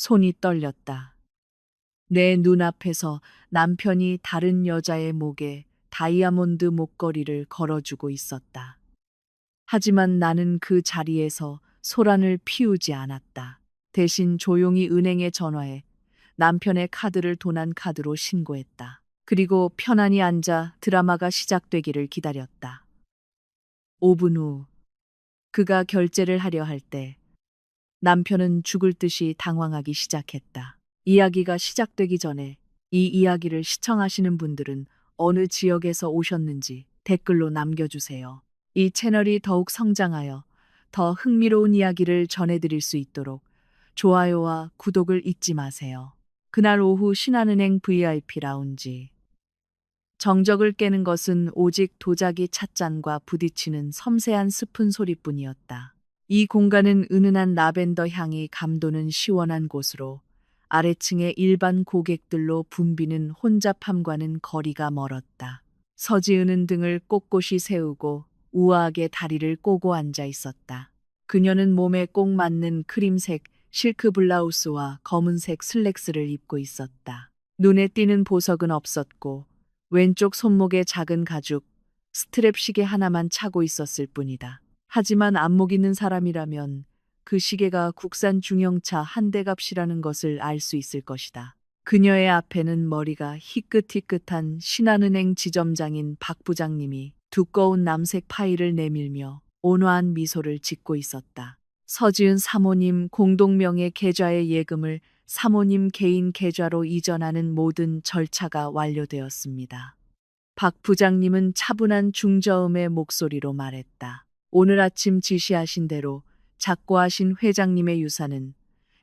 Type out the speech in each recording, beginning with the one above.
손이 떨렸다. 내 눈앞에서 남편이 다른 여자의 목에 다이아몬드 목걸이를 걸어주고 있었다. 하지만 나는 그 자리에서 소란을 피우지 않았다. 대신 조용히 은행에 전화해 남편의 카드를 도난 카드로 신고했다. 그리고 편안히 앉아 드라마가 시작되기를 기다렸다. 5분 후 그가 결제를 하려 할 때 남편은 죽을 듯이 당황하기 시작했다. 이야기가 시작되기 전에 이 이야기를 시청하시는 분들은 어느 지역에서 오셨는지 댓글로 남겨주세요. 이 채널이 더욱 성장하여 더 흥미로운 이야기를 전해드릴 수 있도록 좋아요와 구독을 잊지 마세요. 그날 오후 신한은행 VIP 라운지. 정적을 깨는 것은 오직 도자기 찻잔과 부딪히는 섬세한 스푼 소리뿐이었다. 이 공간은 은은한 라벤더 향이 감도는 시원한 곳으로 아래층의 일반 고객들로 붐비는 혼잡함과는 거리가 멀었다. 서지은은 등을 꼿꼿이 세우고 우아하게 다리를 꼬고 앉아 있었다. 그녀는 몸에 꼭 맞는 크림색 실크 블라우스와 검은색 슬랙스를 입고 있었다. 눈에 띄는 보석은 없었고 왼쪽 손목에 작은 가죽, 스트랩 시계 하나만 차고 있었을 뿐이다. 하지만 안목 있는 사람이라면 그 시계가 국산 중형차 한 대 값이라는 것을 알 수 있을 것이다. 그녀의 앞에는 머리가 희끗희끗한 신한은행 지점장인 박 부장님이 두꺼운 남색 파일을 내밀며 온화한 미소를 짓고 있었다. 서지은 사모님 공동명의 계좌의 예금을 사모님 개인 계좌로 이전하는 모든 절차가 완료되었습니다. 박 부장님은 차분한 중저음의 목소리로 말했다. 오늘 아침 지시하신 대로 작고하신 회장님의 유산은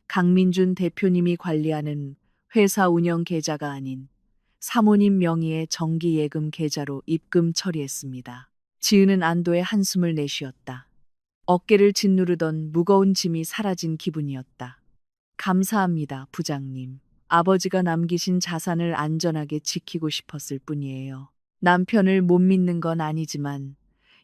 강민준 대표님이 관리하는 회사 운영 계좌가 아닌 사모님 명의의 정기예금 계좌로 입금 처리했습니다. 지은은 안도의 한숨을 내쉬었다. 어깨를 짓누르던 무거운 짐이 사라진 기분이었다. 감사합니다, 부장님. 아버지가 남기신 자산을 안전하게 지키고 싶었을 뿐이에요. 남편을 못 믿는 건 아니지만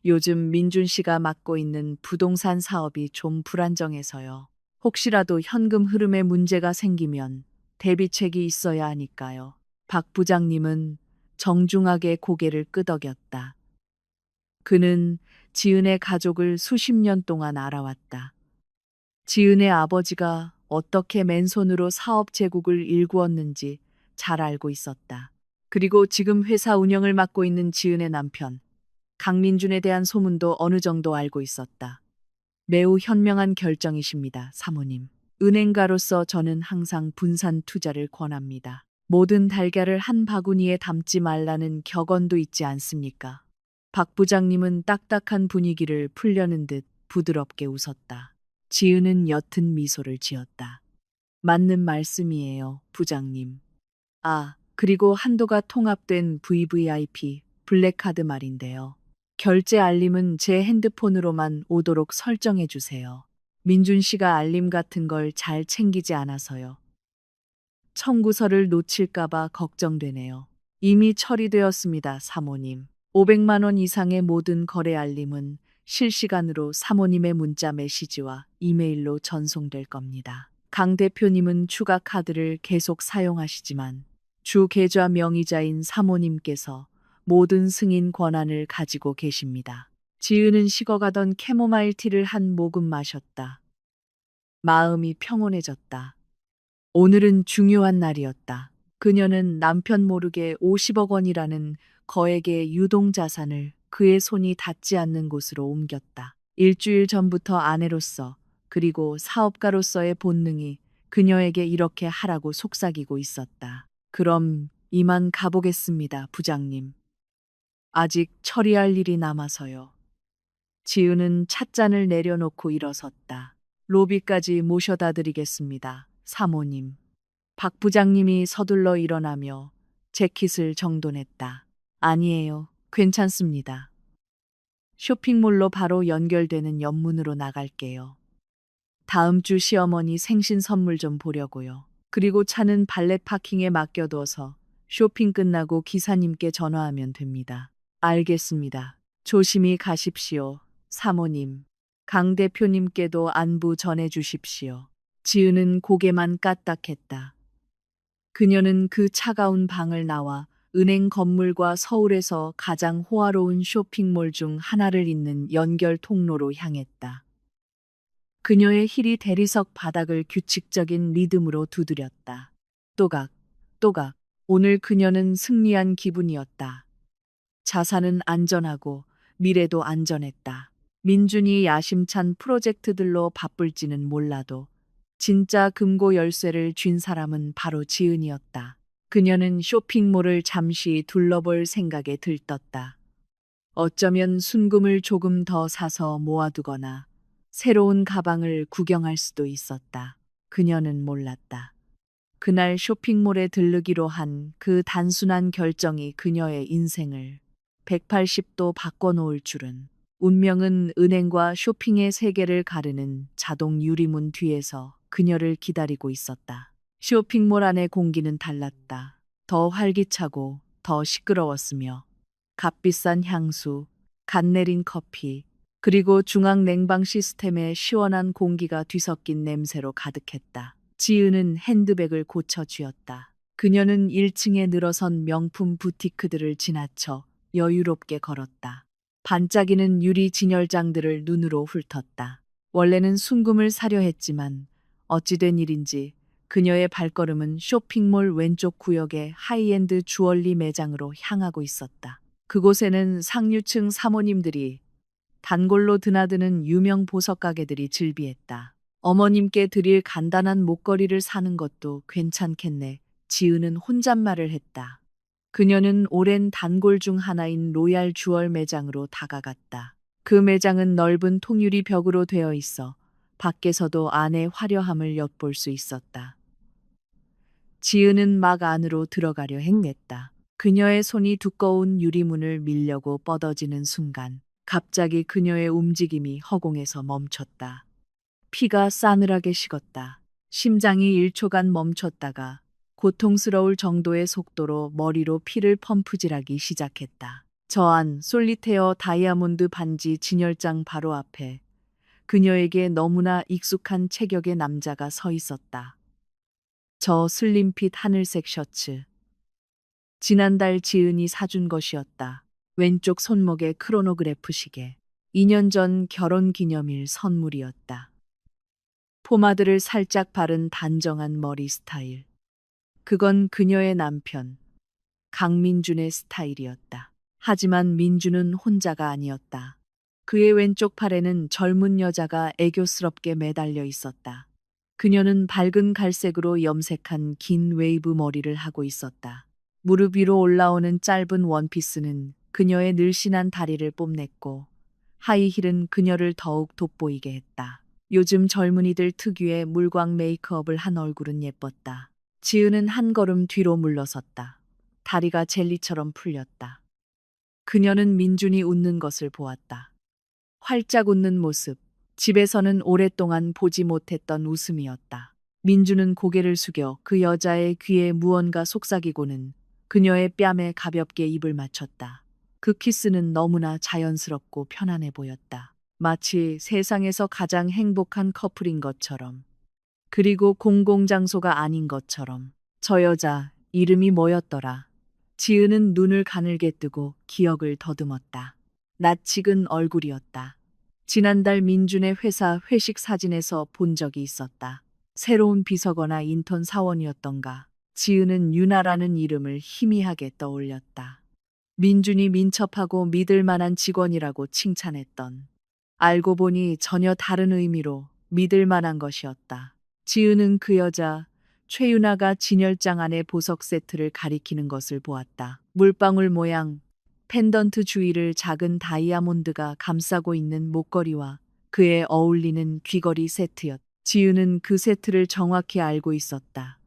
요즘 민준 씨가 맡고 있는 부동산 사업이 좀 불안정해서요. 혹시라도 현금 흐름에 문제가 생기면 대비책이 있어야 하니까요. 박 부장님은 정중하게 고개를 끄덕였다. 그는 지은의 가족을 수십 년 동안 알아왔다. 지은의 아버지가 어떻게 맨손으로 사업 제국을 일구었는지 잘 알고 있었다. 그리고 지금 회사 운영을 맡고 있는 지은의 남편, 강민준에 대한 소문도 어느 정도 알고 있었다. 매우 현명한 결정이십니다, 사모님. 은행가로서 저는 항상 분산 투자를 권합니다. 모든 달걀을 한 바구니에 담지 말라는 격언도 있지 않습니까? 박 부장님은 딱딱한 분위기를 풀려는 듯 부드럽게 웃었다. 지은은 옅은 미소를 지었다. 맞는 말씀이에요, 부장님. 아, 그리고 한도가 통합된 VVIP 블랙카드 말인데요. 결제 알림은 제 핸드폰으로만 오도록 설정해 주세요. 민준 씨가 알림 같은 걸 잘 챙기지 않아서요. 청구서를 놓칠까봐 걱정되네요. 이미 처리되었습니다, 사모님. 500만 원 이상의 모든 거래 알림은 실시간으로 사모님의 문자 메시지와 이메일로 전송될 겁니다. 강 대표님은 추가 카드를 계속 사용하시지만 주 계좌 명의자인 사모님께서 모든 승인 권한을 가지고 계십니다. 지은은 식어가던 캐모마일 티를 한 모금 마셨다. 마음이 평온해졌다. 오늘은 중요한 날이었다. 그녀는 남편 모르게 50억 원이라는 거액의 유동자산을 그의 손이 닿지 않는 곳으로 옮겼다. 일주일 전부터 아내로서 그리고 사업가로서의 본능이 그녀에게 이렇게 하라고 속삭이고 있었다. 그럼 이만 가보겠습니다, 부장님. 아직 처리할 일이 남아서요. 지은은 찻잔을 내려놓고 일어섰다. 로비까지 모셔다 드리겠습니다, 사모님. 박 부장님이 서둘러 일어나며 재킷을 정돈했다. 아니에요. 괜찮습니다. 쇼핑몰로 바로 연결되는 옆문으로 나갈게요. 다음 주 시어머니 생신 선물 좀 보려고요. 그리고 차는 발렛 파킹에 맡겨둬서 쇼핑 끝나고 기사님께 전화하면 됩니다. 알겠습니다. 조심히 가십시오, 사모님. 강 대표님께도 안부 전해 주십시오. 지은은 고개만 까딱했다. 그녀는 그 차가운 방을 나와 은행 건물과 서울에서 가장 호화로운 쇼핑몰 중 하나를 잇는 연결 통로로 향했다. 그녀의 힐이 대리석 바닥을 규칙적인 리듬으로 두드렸다. 또각, 또각. 오늘 그녀는 승리한 기분이었다. 자산은 안전하고 미래도 안전했다. 민준이 야심찬 프로젝트들로 바쁠지는 몰라도 진짜 금고 열쇠를 쥔 사람은 바로 지은이었다. 그녀는 쇼핑몰을 잠시 둘러볼 생각에 들떴다. 어쩌면 순금을 조금 더 사서 모아두거나 새로운 가방을 구경할 수도 있었다. 그녀는 몰랐다. 그날 쇼핑몰에 들르기로 한 그 단순한 결정이 그녀의 인생을 180도 바꿔놓을 줄은. 운명은 은행과 쇼핑의 세계를 가르는 자동 유리문 뒤에서 그녀를 기다리고 있었다. 쇼핑몰 안의 공기는 달랐다. 더 활기차고 더 시끄러웠으며 값비싼 향수, 갓 내린 커피, 그리고 중앙 냉방 시스템의 시원한 공기가 뒤섞인 냄새로 가득했다. 지은은 핸드백을 고쳐 쥐었다. 그녀는 1층에 늘어선 명품 부티크들을 지나쳐 여유롭게 걸었다. 반짝이는 유리 진열장들을 눈으로 훑었다. 원래는 순금을 사려 했지만 어찌된 일인지 그녀의 발걸음은 쇼핑몰 왼쪽 구역의 하이엔드 주얼리 매장으로 향하고 있었다. 그곳에는 상류층 사모님들이 단골로 드나드는 유명 보석 가게들이 즐비했다. 어머님께 드릴 간단한 목걸이를 사는 것도 괜찮겠네. 지은은 혼잣말을 했다. 그녀는 오랜 단골 중 하나인 로얄 주얼 매장으로 다가갔다. 그 매장은 넓은 통유리 벽으로 되어 있어 밖에서도 안의 화려함을 엿볼 수 있었다. 지은은 막 안으로 들어가려 행했다. 그녀의 손이 두꺼운 유리문을 밀려고 뻗어지는 순간 갑자기 그녀의 움직임이 허공에서 멈췄다. 피가 싸늘하게 식었다. 심장이 1초간 멈췄다가 고통스러울 정도의 속도로 머리로 피를 펌프질하기 시작했다. 저 안 솔리테어 다이아몬드 반지 진열장 바로 앞에 그녀에게 너무나 익숙한 체격의 남자가 서 있었다. 저 슬림핏 하늘색 셔츠. 지난달 지은이 사준 것이었다. 왼쪽 손목에 크로노그래프 시계. 2년 전 결혼 기념일 선물이었다. 포마드를 살짝 바른 단정한 머리 스타일. 그건 그녀의 남편, 강민준의 스타일이었다. 하지만 민준은 혼자가 아니었다. 그의 왼쪽 팔에는 젊은 여자가 애교스럽게 매달려 있었다. 그녀는 밝은 갈색으로 염색한 긴 웨이브 머리를 하고 있었다. 무릎 위로 올라오는 짧은 원피스는 그녀의 늘씬한 다리를 뽐냈고 하이힐은 그녀를 더욱 돋보이게 했다. 요즘 젊은이들 특유의 물광 메이크업을 한 얼굴은 예뻤다. 지은은 한 걸음 뒤로 물러섰다. 다리가 젤리처럼 풀렸다. 그녀는 민준이 웃는 것을 보았다. 활짝 웃는 모습, 집에서는 오랫동안 보지 못했던 웃음이었다. 민준은 고개를 숙여 그 여자의 귀에 무언가 속삭이고는 그녀의 뺨에 가볍게 입을 맞췄다. 그 키스는 너무나 자연스럽고 편안해 보였다. 마치 세상에서 가장 행복한 커플인 것처럼. 그리고 공공장소가 아닌 것처럼. 저 여자 이름이 뭐였더라? 지은은 눈을 가늘게 뜨고 기억을 더듬었다. 낯익은 얼굴이었다. 지난달 민준의 회사 회식 사진에서 본 적이 있었다. 새로운 비서거나 인턴 사원이었던가. 지은은 유나라는 이름을 희미하게 떠올렸다. 민준이 민첩하고 믿을 만한 직원이라고 칭찬했던. 알고 보니 전혀 다른 의미로 믿을 만한 것이었다. 지은은 그 여자 최유나가 진열장 안의 보석 세트를 가리키는 것을 보았다. 물방울 모양 펜던트 주위를 작은 다이아몬드가 감싸고 있는 목걸이와 그에 어울리는 귀걸이 세트였다. 지은은 그 세트를 정확히 알고 있었다.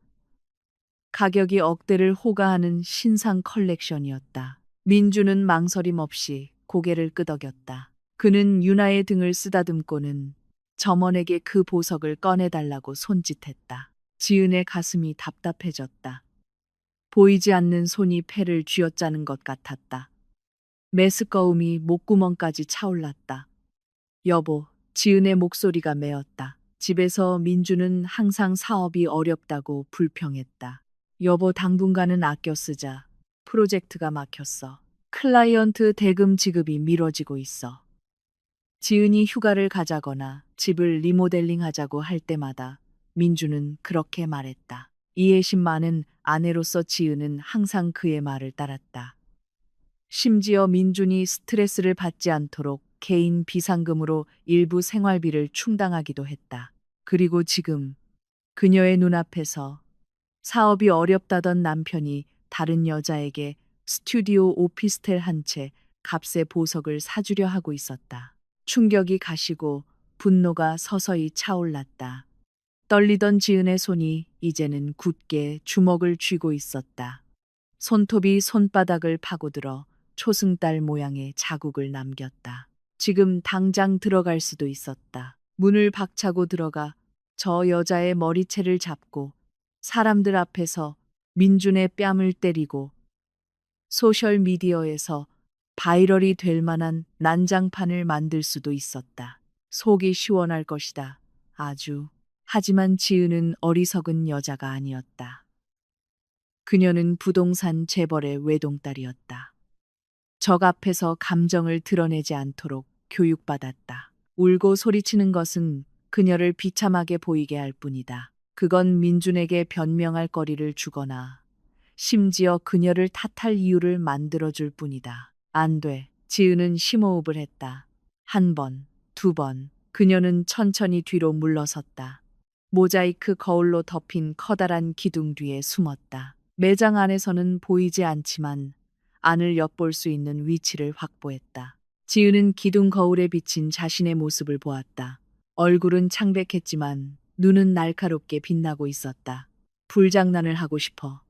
가격이 억대를 호가하는 신상 컬렉션이었다. 민주는 망설임 없이 고개를 끄덕였다. 그는 유나의 등을 쓰다듬고는 점원에게 그 보석을 꺼내달라고 손짓했다. 지은의 가슴이 답답해졌다. 보이지 않는 손이 패를 쥐어짜는 것 같았다. 메스꺼움이 목구멍까지 차올랐다. 여보, 지은의 목소리가 메었다. 집에서 민주는 항상 사업이 어렵다고 불평했다. 여보, 당분간은 아껴 쓰자. 프로젝트가 막혔어. 클라이언트 대금 지급이 미뤄지고 있어. 지은이 휴가를 가자거나 집을 리모델링 하자고 할 때마다 민주는 그렇게 말했다. 이해심 많은 아내로서 지은은 항상 그의 말을 따랐다. 심지어 민준이 스트레스를 받지 않도록 개인 비상금으로 일부 생활비를 충당하기도 했다. 그리고 지금 그녀의 눈앞에서 사업이 어렵다던 남편이 다른 여자에게 스튜디오 오피스텔 한 채 값의 보석을 사주려 하고 있었다. 충격이 가시고 분노가 서서히 차올랐다. 떨리던 지은의 손이 이제는 굳게 주먹을 쥐고 있었다. 손톱이 손바닥을 파고들어 초승달 모양의 자국을 남겼다. 지금 당장 들어갈 수도 있었다. 문을 박차고 들어가 저 여자의 머리채를 잡고 사람들 앞에서 민준의 뺨을 때리고 소셜미디어에서 바이럴이 될 만한 난장판을 만들 수도 있었다. 속이 시원할 것이다. 아주. 하지만 지은은 어리석은 여자가 아니었다. 그녀는 부동산 재벌의 외동딸이었다. 적 앞에서 감정을 드러내지 않도록 교육받았다. 울고 소리치는 것은 그녀를 비참하게 보이게 할 뿐이다. 그건 민준에게 변명할 거리를 주거나 심지어 그녀를 탓할 이유를 만들어줄 뿐이다. 안 돼. 지은은 심호흡을 했다. 한 번, 두 번. 그녀는 천천히 뒤로 물러섰다. 모자이크 거울로 덮인 커다란 기둥 뒤에 숨었다. 매장 안에서는 보이지 않지만 안을 엿볼 수 있는 위치를 확보했다. 지은은 기둥 거울에 비친 자신의 모습을 보았다. 얼굴은 창백했지만 눈은 날카롭게 빛나고 있었다. 불장난을 하고 싶어.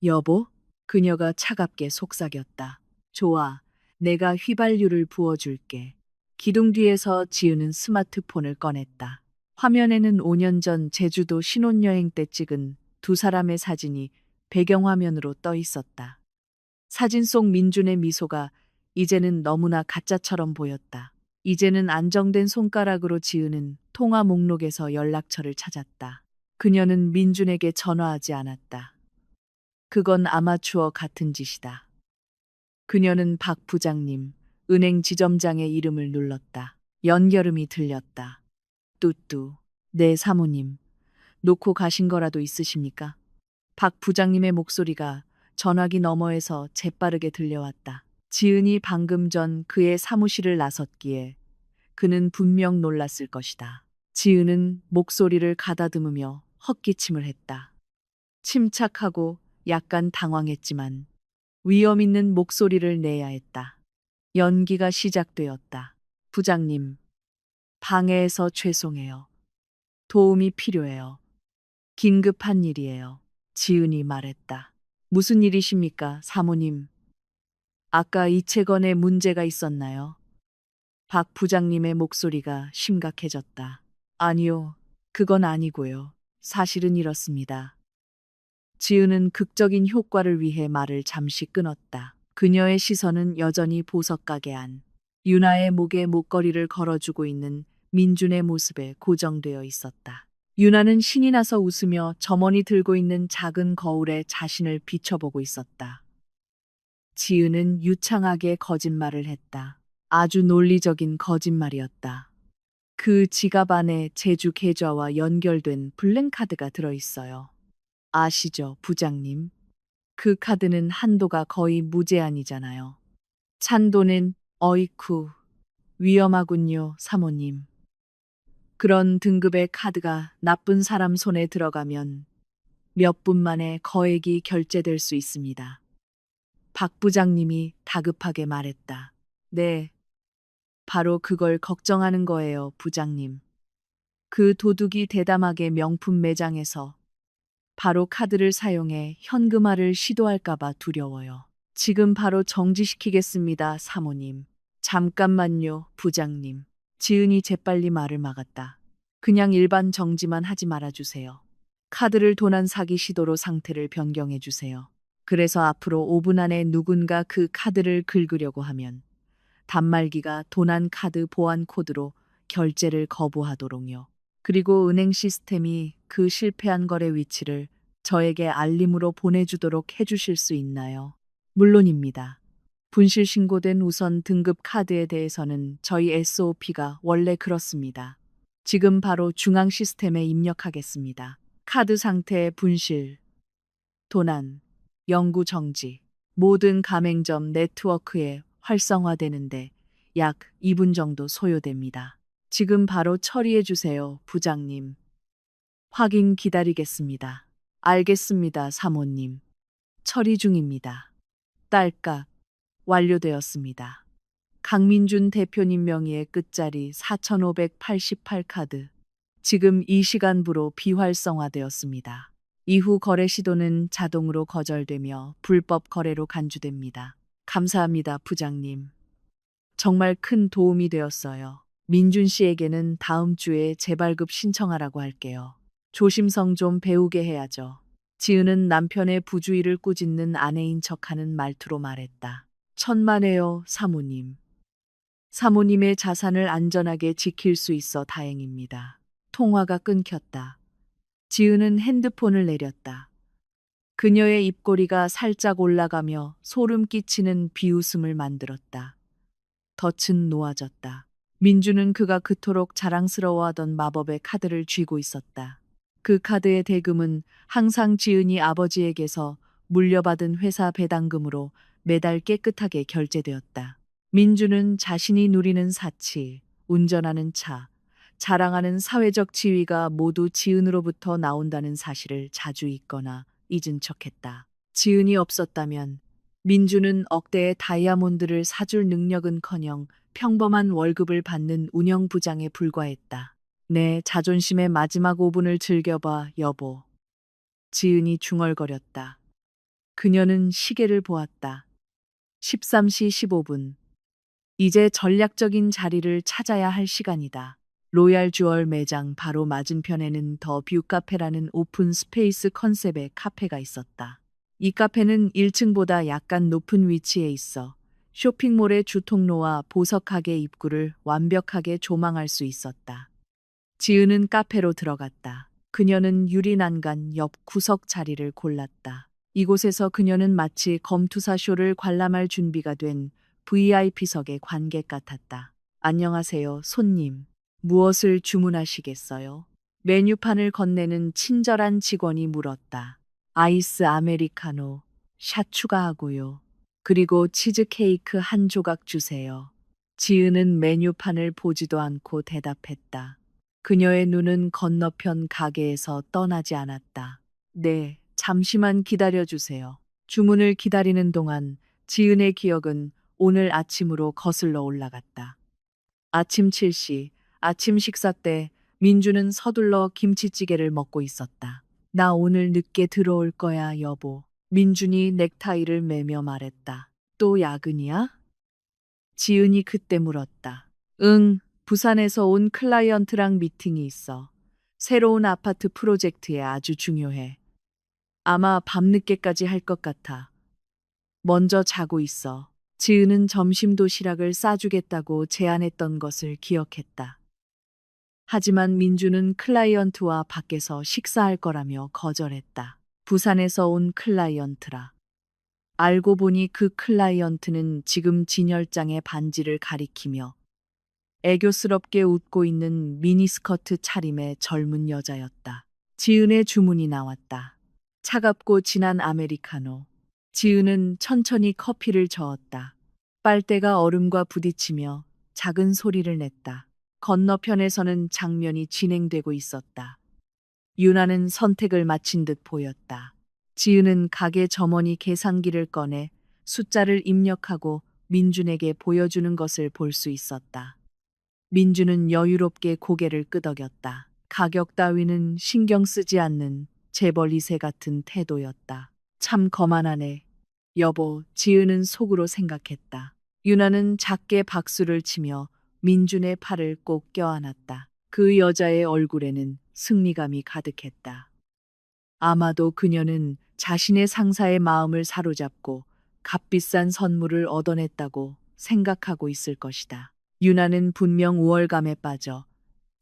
여보? 그녀가 차갑게 속삭였다. 좋아. 내가 휘발유를 부어줄게. 기둥 뒤에서 지은은 스마트폰을 꺼냈다. 화면에는 5년 전 제주도 신혼여행 때 찍은 두 사람의 사진이 배경화면으로 떠 있었다. 사진 속 민준의 미소가 이제는 너무나 가짜처럼 보였다. 이제는 안정된 손가락으로 지은은 통화 목록에서 연락처를 찾았다. 그녀는 민준에게 전화하지 않았다. 그건 아마추어 같은 짓이다. 그녀는 박 부장님, 은행 지점장의 이름을 눌렀다. 연결음이 들렸다. 뚜뚜, 네 사모님, 놓고 가신 거라도 있으십니까? 박 부장님의 목소리가 전화기 너머에서 재빠르게 들려왔다. 지은이 방금 전 그의 사무실을 나섰기에 그는 분명 놀랐을 것이다. 지은은 목소리를 가다듬으며 헛기침을 했다. 침착하고 약간 당황했지만 위험 있는 목소리를 내야 했다. 연기가 시작되었다. 부장님, 방해해서 죄송해요. 도움이 필요해요. 긴급한 일이에요. 지은이 말했다. 무슨 일이십니까, 사모님? 아까 이채건에 문제가 있었나요? 박 부장님의 목소리가 심각해졌다. 아니요, 그건 아니고요. 사실은 이렇습니다. 지은은 극적인 효과를 위해 말을 잠시 끊었다. 그녀의 시선은 여전히 보석 가게 안 유나의 목에 목걸이를 걸어주고 있는 민준의 모습에 고정되어 있었다. 유나는 신이 나서 웃으며 점원이 들고 있는 작은 거울에 자신을 비춰보고 있었다. 지은은 유창하게 거짓말을 했다. 아주 논리적인 거짓말이었다. 그 지갑 안에 제주 계좌와 연결된 블랙카드가 들어있어요. 아시죠, 부장님? 그 카드는 한도가 거의 무제한이잖아요. 찬도는 어이쿠, 위험하군요, 사모님. 그런 등급의 카드가 나쁜 사람 손에 들어가면 몇 분 만에 거액이 결제될 수 있습니다. 박 부장님이 다급하게 말했다. 네, 바로 그걸 걱정하는 거예요, 부장님. 그 도둑이 대담하게 명품 매장에서 바로 카드를 사용해 현금화를 시도할까봐 두려워요. 지금 바로 정지시키겠습니다, 사모님. 잠깐만요, 부장님. 지은이 재빨리 말을 막았다. 그냥 일반 정지만 하지 말아주세요. 카드를 도난 사기 시도로 상태를 변경해 주세요. 그래서 앞으로 5분 안에 누군가 그 카드를 긁으려고 하면 단말기가 도난 카드 보안 코드로 결제를 거부하도록요. 그리고 은행 시스템이 그 실패한 거래 위치를 저에게 알림으로 보내주도록 해주실 수 있나요? 물론입니다. 분실 신고된 우선 등급 카드에 대해서는 저희 SOP가 원래 그렇습니다. 지금 바로 중앙 시스템에 입력하겠습니다. 카드 상태 분실, 도난, 영구 정지. 모든 가맹점 네트워크에 활성화되는데 약 2분 정도 소요됩니다. 지금 바로 처리해 주세요, 부장님. 확인 기다리겠습니다. 알겠습니다, 사모님. 처리 중입니다. 딸깍 완료되었습니다. 강민준 대표님 명의의 끝자리 4588 카드. 지금 이 시간부로 비활성화되었습니다. 이후 거래 시도는 자동으로 거절되며 불법 거래로 간주됩니다. 감사합니다, 부장님. 정말 큰 도움이 되었어요. 민준 씨에게는 다음 주에 재발급 신청하라고 할게요. 조심성 좀 배우게 해야죠. 지은은 남편의 부주의를 꾸짖는 아내인 척하는 말투로 말했다. 천만에요, 사모님. 사모님의 자산을 안전하게 지킬 수 있어 다행입니다. 통화가 끊겼다. 지은은 핸드폰을 내렸다. 그녀의 입꼬리가 살짝 올라가며 소름 끼치는 비웃음을 만들었다. 덫은 놓아졌다. 민주는 그가 그토록 자랑스러워하던 마법의 카드를 쥐고 있었다. 그 카드의 대금은 항상 지은이 아버지에게서 물려받은 회사 배당금으로 매달 깨끗하게 결제되었다. 민주는 자신이 누리는 사치, 운전하는 차, 자랑하는 사회적 지위가 모두 지은으로부터 나온다는 사실을 자주 잊거나 잊은 척했다. 지은이 없었다면 민주는 억대의 다이아몬드를 사줄 능력은커녕 평범한 월급을 받는 운영부장에 불과했다. 내 자존심의 마지막 5분을 즐겨봐, 여보. 지은이 중얼거렸다. 그녀는 시계를 보았다. 13시 15분. 이제 전략적인 자리를 찾아야 할 시간이다. 로얄 주얼 매장 바로 맞은편에는 더 뷰 카페라는 오픈 스페이스 컨셉의 카페가 있었다. 이 카페는 1층보다 약간 높은 위치에 있어 쇼핑몰의 주통로와 보석 가게 입구를 완벽하게 조망할 수 있었다. 지은은 카페로 들어갔다. 그녀는 유리 난간 옆 구석 자리를 골랐다. 이곳에서 그녀는 마치 검투사 쇼를 관람할 준비가 된 VIP석의 관객 같았다. 안녕하세요, 손님. 무엇을 주문하시겠어요? 메뉴판을 건네는 친절한 직원이 물었다. 아이스 아메리카노, 샷 추가하고요. 그리고 치즈케이크 한 조각 주세요. 지은은 메뉴판을 보지도 않고 대답했다. 그녀의 눈은 건너편 가게에서 떠나지 않았다. 네, 잠시만 기다려주세요. 주문을 기다리는 동안 지은의 기억은 오늘 아침으로 거슬러 올라갔다. 아침 7시, 아침 식사 때 민주는 서둘러 김치찌개를 먹고 있었다. 나 오늘 늦게 들어올 거야, 여보. 민준이 넥타이를 매며 말했다. 또 야근이야? 지은이 그때 물었다. 응, 부산에서 온 클라이언트랑 미팅이 있어. 새로운 아파트 프로젝트에 아주 중요해. 아마 밤늦게까지 할 것 같아. 먼저 자고 있어. 지은은 점심 도시락을 싸주겠다고 제안했던 것을 기억했다. 하지만 민주는 클라이언트와 밖에서 식사할 거라며 거절했다. 부산에서 온 클라이언트라. 알고 보니 그 클라이언트는 지금 진열장의 반지를 가리키며 애교스럽게 웃고 있는 미니스커트 차림의 젊은 여자였다. 지은의 주문이 나왔다. 차갑고 진한 아메리카노. 지은은 천천히 커피를 저었다. 빨대가 얼음과 부딪히며 작은 소리를 냈다. 건너편에서는 장면이 진행되고 있었다. 유나는 선택을 마친 듯 보였다. 지은은 가게 점원이 계산기를 꺼내 숫자를 입력하고 민준에게 보여주는 것을 볼 수 있었다. 민준은 여유롭게 고개를 끄덕였다. 가격 따위는 신경 쓰지 않는 재벌 2세 같은 태도였다. 참 거만하네. 여보, 지은은 속으로 생각했다. 유나는 작게 박수를 치며 민준의 팔을 꼭 껴안았다. 그 여자의 얼굴에는 승리감이 가득했다. 아마도 그녀는 자신의 상사의 마음을 사로잡고 값비싼 선물을 얻어냈다고 생각하고 있을 것이다. 유나는 분명 우월감에 빠져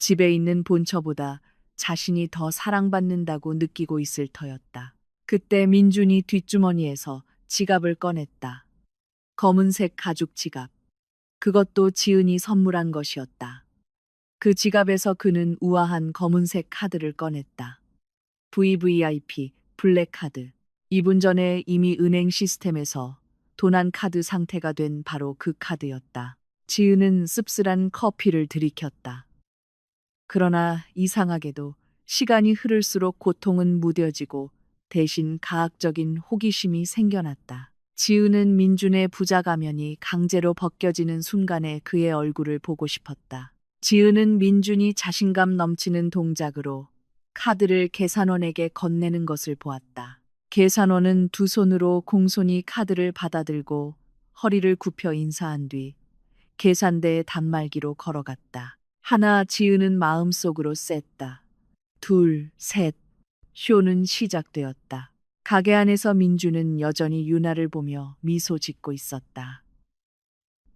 집에 있는 본처보다 자신이 더 사랑받는다고 느끼고 있을 터였다. 그때 민준이 뒷주머니에서 지갑을 꺼냈다. 검은색 가죽 지갑. 그것도 지은이 선물한 것이었다. 그 지갑에서 그는 우아한 검은색 카드를 꺼냈다. VVIP 블랙카드. 2분 전에 이미 은행 시스템에서 도난 카드 상태가 된 바로 그 카드였다. 지은은 씁쓸한 커피를 들이켰다. 그러나 이상하게도 시간이 흐를수록 고통은 무뎌지고 대신 가학적인 호기심이 생겨났다. 지은은 민준의 부자 가면이 강제로 벗겨지는 순간에 그의 얼굴을 보고 싶었다. 지은은 민준이 자신감 넘치는 동작으로 카드를 계산원에게 건네는 것을 보았다. 계산원은 두 손으로 공손히 카드를 받아들고 허리를 굽혀 인사한 뒤 계산대에 단말기로 걸어갔다. 하나 지은은 마음속으로 셌다. 둘, 셋. 쇼는 시작되었다. 가게 안에서 민주는 여전히 유나를 보며 미소 짓고 있었다.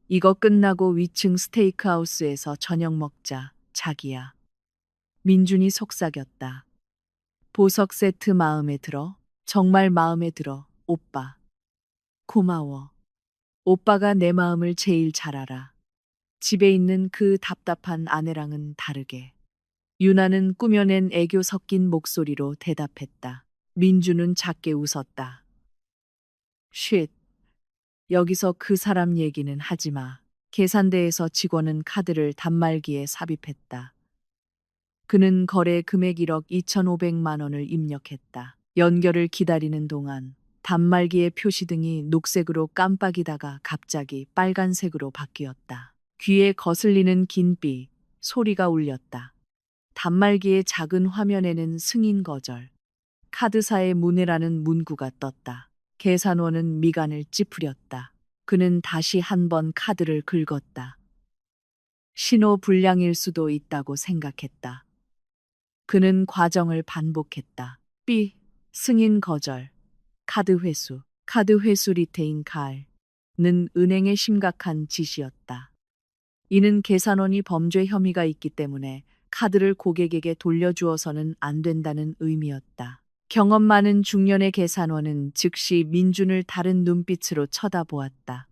이거 끝나고 위층 스테이크하우스에서 저녁 먹자, 자기야. 민준이 속삭였다. 보석 세트 마음에 들어? 정말 마음에 들어, 오빠. 고마워. 오빠가 내 마음을 제일 잘 알아. 집에 있는 그 답답한 아내랑은 다르게. 유나는 꾸며낸 애교 섞인 목소리로 대답했다. 민주는 작게 웃었다. 쉿. 여기서 그 사람 얘기는 하지 마. 계산대에서 직원은 카드를 단말기에 삽입했다. 그는 거래 금액 1억 2,500만 원을 입력했다. 연결을 기다리는 동안 단말기의 표시등이 녹색으로 깜빡이다가 갑자기 빨간색으로 바뀌었다. 귀에 거슬리는 긴 삐 소리가 울렸다. 단말기의 작은 화면에는 승인 거절, 카드사의 문해라는 문구가 떴다. 계산원은 미간을 찌푸렸다. 그는 다시 한 번 카드를 긁었다. 신호 불량일 수도 있다고 생각했다. 그는 과정을 반복했다. B. 승인 거절. 카드 회수. 카드 회수 리테인 칼는 은행의 심각한 지시였다. 이는 계산원이 범죄 혐의가 있기 때문에 카드를 고객에게 돌려주어서는 안 된다는 의미였다. 경험 많은 중년의 계산원은 즉시 민준을 다른 눈빛으로 쳐다보았다.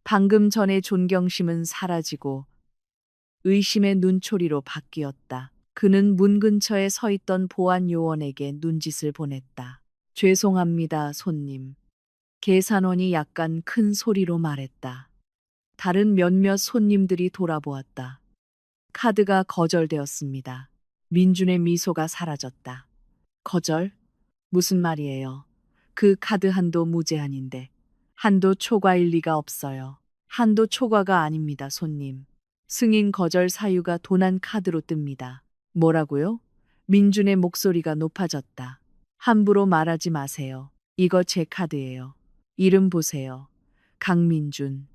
방금 전의 존경심은 사라지고 의심의 눈초리로 바뀌었다. 그는 문 근처에 서 있던 보안 요원에게 눈짓을 보냈다. 죄송합니다, 손님. 계산원이 약간 큰 소리로 말했다. 다른 몇몇 손님들이 돌아보았다. 카드가 거절되었습니다. 민준의 미소가 사라졌다. 거절? 무슨 말이에요? 그 카드 한도 무제한인데. 한도 초과일 리가 없어요. 한도 초과가 아닙니다, 손님. 승인 거절 사유가 도난 카드로 뜹니다. 뭐라고요? 민준의 목소리가 높아졌다. 함부로 말하지 마세요. 이거 제 카드예요. 이름 보세요. 강민준.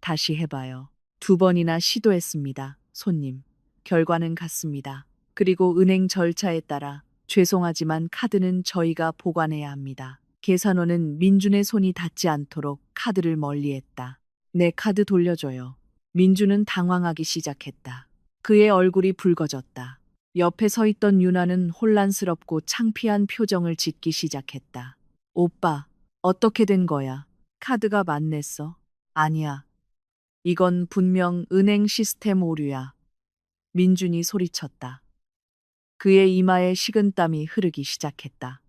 다시 해봐요. 2번이나 시도했습니다, 손님. 결과는 같습니다. 그리고 은행 절차에 따라 죄송하지만 카드는 저희가 보관해야 합니다. 계산원은 민준의 손이 닿지 않도록 카드를 멀리했다. 내 카드 돌려줘요. 민준은 당황하기 시작했다. 그의 얼굴이 붉어졌다. 옆에 서 있던 유나는 혼란스럽고 창피한 표정을 짓기 시작했다. 오빠, 어떻게 된 거야? 카드가 맞냈어? 아니야. 이건 분명 은행 시스템 오류야. 민준이 소리쳤다. 그의 이마에 식은땀이 흐르기 시작했다.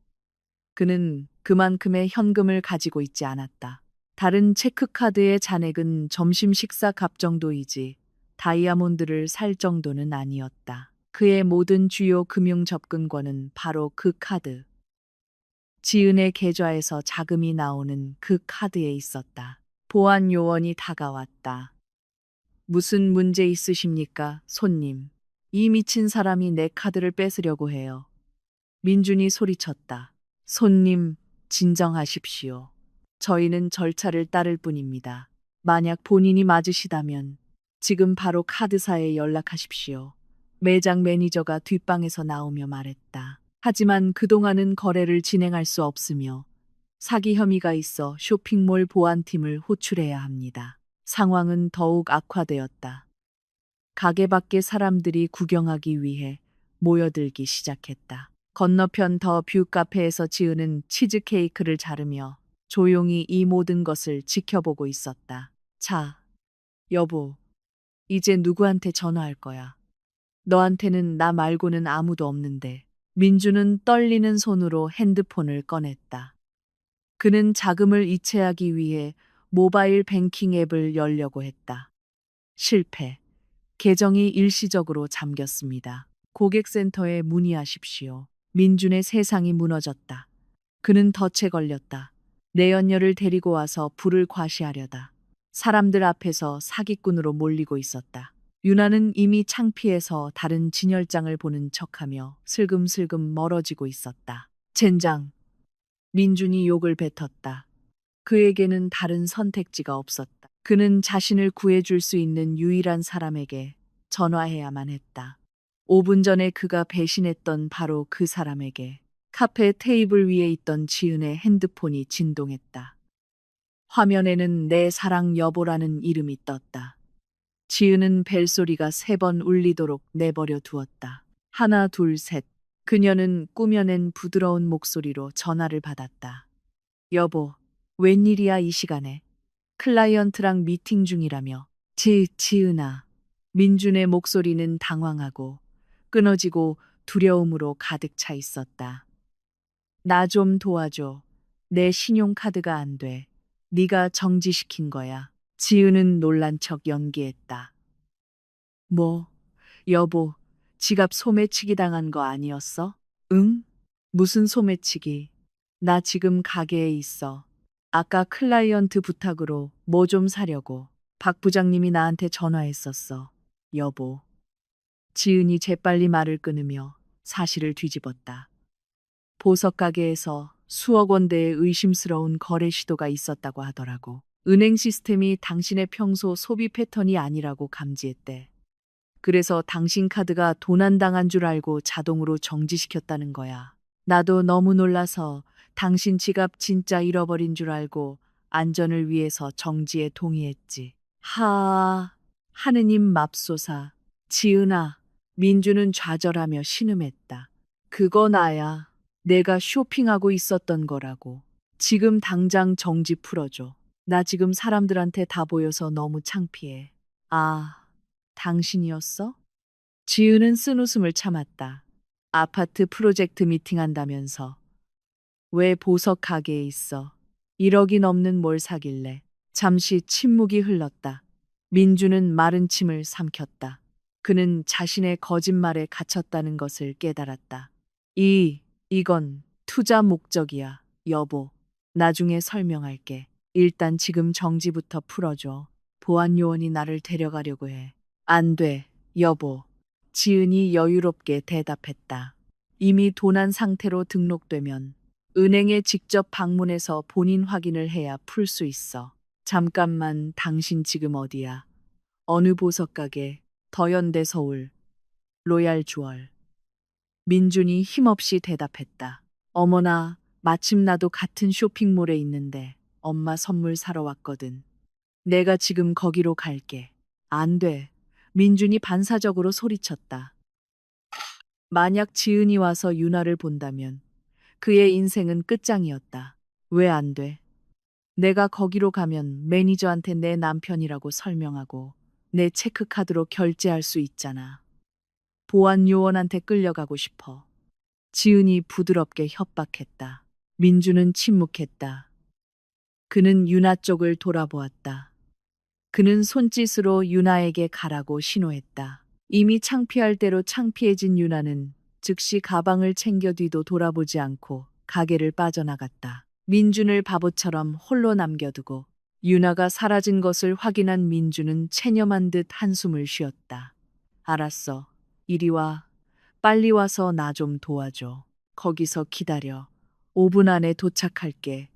그는 그만큼의 현금을 가지고 있지 않았다. 다른 체크카드의 잔액은 점심 식사 값 정도이지 다이아몬드를 살 정도는 아니었다. 그의 모든 주요 금융 접근권은 바로 그 카드. 지은의 계좌에서 자금이 나오는 그 카드에 있었다. 보안 요원이 다가왔다. 무슨 문제 있으십니까, 손님? 이 미친 사람이 내 카드를 뺏으려고 해요. 민준이 소리쳤다. 손님, 진정하십시오. 저희는 절차를 따를 뿐입니다. 만약 본인이 맞으시다면 지금 바로 카드사에 연락하십시오. 매장 매니저가 뒷방에서 나오며 말했다. 하지만 그동안은 거래를 진행할 수 없으며 사기 혐의가 있어 쇼핑몰 보안팀을 호출해야 합니다. 상황은 더욱 악화되었다. 가게 밖에 사람들이 구경하기 위해 모여들기 시작했다. 건너편 더 뷰 카페에서 지은은 치즈케이크를 자르며 조용히 이 모든 것을 지켜보고 있었다. 자, 여보, 이제 누구한테 전화할 거야? 너한테는 나 말고는 아무도 없는데. 민주는 떨리는 손으로 핸드폰을 꺼냈다. 그는 자금을 이체하기 위해 모바일 뱅킹 앱을 열려고 했다. 실패. 계정이 일시적으로 잠겼습니다. 고객센터에 문의하십시오. 민준의 세상이 무너졌다. 그는 덫에 걸렸다. 내연녀를 데리고 와서 불을 과시하려다. 사람들 앞에서 사기꾼으로 몰리고 있었다. 유나는 이미 창피해서 다른 진열장을 보는 척하며 슬금슬금 멀어지고 있었다. 젠장. 민준이 욕을 뱉었다. 그에게는 다른 선택지가 없었다. 그는 자신을 구해줄 수 있는 유일한 사람에게 전화해야만 했다. 5분 전에 그가 배신했던 바로 그 사람에게. 카페 테이블 위에 있던 지은의 핸드폰이 진동했다. 화면에는 내 사랑 여보라는 이름이 떴다. 지은은 벨소리가 3번 울리도록 내버려 두었다. 하나, 둘, 셋. 그녀는 꾸며낸 부드러운 목소리로 전화를 받았다. 여보, 웬일이야 이 시간에? 클라이언트랑 미팅 중이라며. 지은아. 민준의 목소리는 당황하고 끊어지고 두려움으로 가득 차 있었다. 나 좀 도와줘. 내 신용카드가 안 돼. 네가 정지시킨 거야. 지은은 놀란 척 연기했다. 뭐, 여보, 지갑 소매치기 당한 거 아니었어? 응? 무슨 소매치기? 나 지금 가게에 있어. 아까 클라이언트 부탁으로 뭐 좀 사려고. 박 부장님이 나한테 전화했었어. 여보. 지은이 재빨리 말을 끊으며 사실을 뒤집었다. 보석 가게에서 수억 원대의 의심스러운 거래 시도가 있었다고 하더라고. 은행 시스템이 당신의 평소 소비 패턴이 아니라고 감지했대. 그래서 당신 카드가 도난당한 줄 알고 자동으로 정지시켰다는 거야. 나도 너무 놀라서 당신 지갑 진짜 잃어버린 줄 알고 안전을 위해서 정지에 동의했지. 하느님 맙소사. 지은아, 민주는 좌절하며 신음했다. 그거 나야. 내가 쇼핑하고 있었던 거라고. 지금 당장 정지 풀어줘. 나 지금 사람들한테 다 보여서 너무 창피해. 아, 당신이었어? 지은은 쓴웃음을 참았다. 아파트 프로젝트 미팅한다면서. 왜 보석 가게에 있어? 1억이 넘는 뭘 사길래. 잠시 침묵이 흘렀다. 민주는 마른 침을 삼켰다. 그는 자신의 거짓말에 갇혔다는 것을 깨달았다. 이건 투자 목적이야, 여보. 나중에 설명할게. 일단 지금 정지부터 풀어줘. 보안 요원이 나를 데려가려고 해. 안 돼, 여보. 지은이 여유롭게 대답했다. 이미 도난 상태로 등록되면 은행에 직접 방문해서 본인 확인을 해야 풀 수 있어. 잠깐만, 당신 지금 어디야? 어느 보석 가게? 더현대 서울. 로얄 주얼. 민준이 힘없이 대답했다. 어머나, 마침 나도 같은 쇼핑몰에 있는데 엄마 선물 사러 왔거든. 내가 지금 거기로 갈게. 안 돼. 민준이 반사적으로 소리쳤다. 만약 지은이 와서 유나를 본다면 그의 인생은 끝장이었다. 왜 안 돼? 내가 거기로 가면 매니저한테 내 남편이라고 설명하고 내 체크카드로 결제할 수 있잖아. 보안 요원한테 끌려가고 싶어. 지은이 부드럽게 협박했다. 민주는 침묵했다. 그는 유나 쪽을 돌아보았다. 그는 손짓으로 유나에게 가라고 신호했다. 이미 창피할 대로 창피해진 유나는 즉시 가방을 챙겨 뒤도 돌아보지 않고 가게를 빠져나갔다. 민준을 바보처럼 홀로 남겨두고 유나가 사라진 것을 확인한 민준은 체념한 듯 한숨을 쉬었다. 알았어. 이리 와. 빨리 와서 나 좀 도와줘. 거기서 기다려. 5분 안에 도착할게.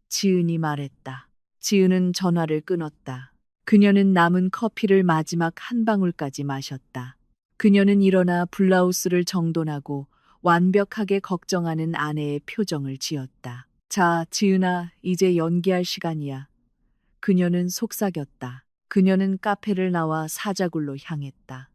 지은이 말했다. 지은은 전화를 끊었다. 그녀는 남은 커피를 마지막 한 방울까지 마셨다. 그녀는 일어나 블라우스를 정돈하고 완벽하게 걱정하는 아내의 표정을 지었다. 자, 지은아, 이제 연기할 시간이야. 그녀는 속삭였다. 그녀는 카페를 나와 사자굴로 향했다.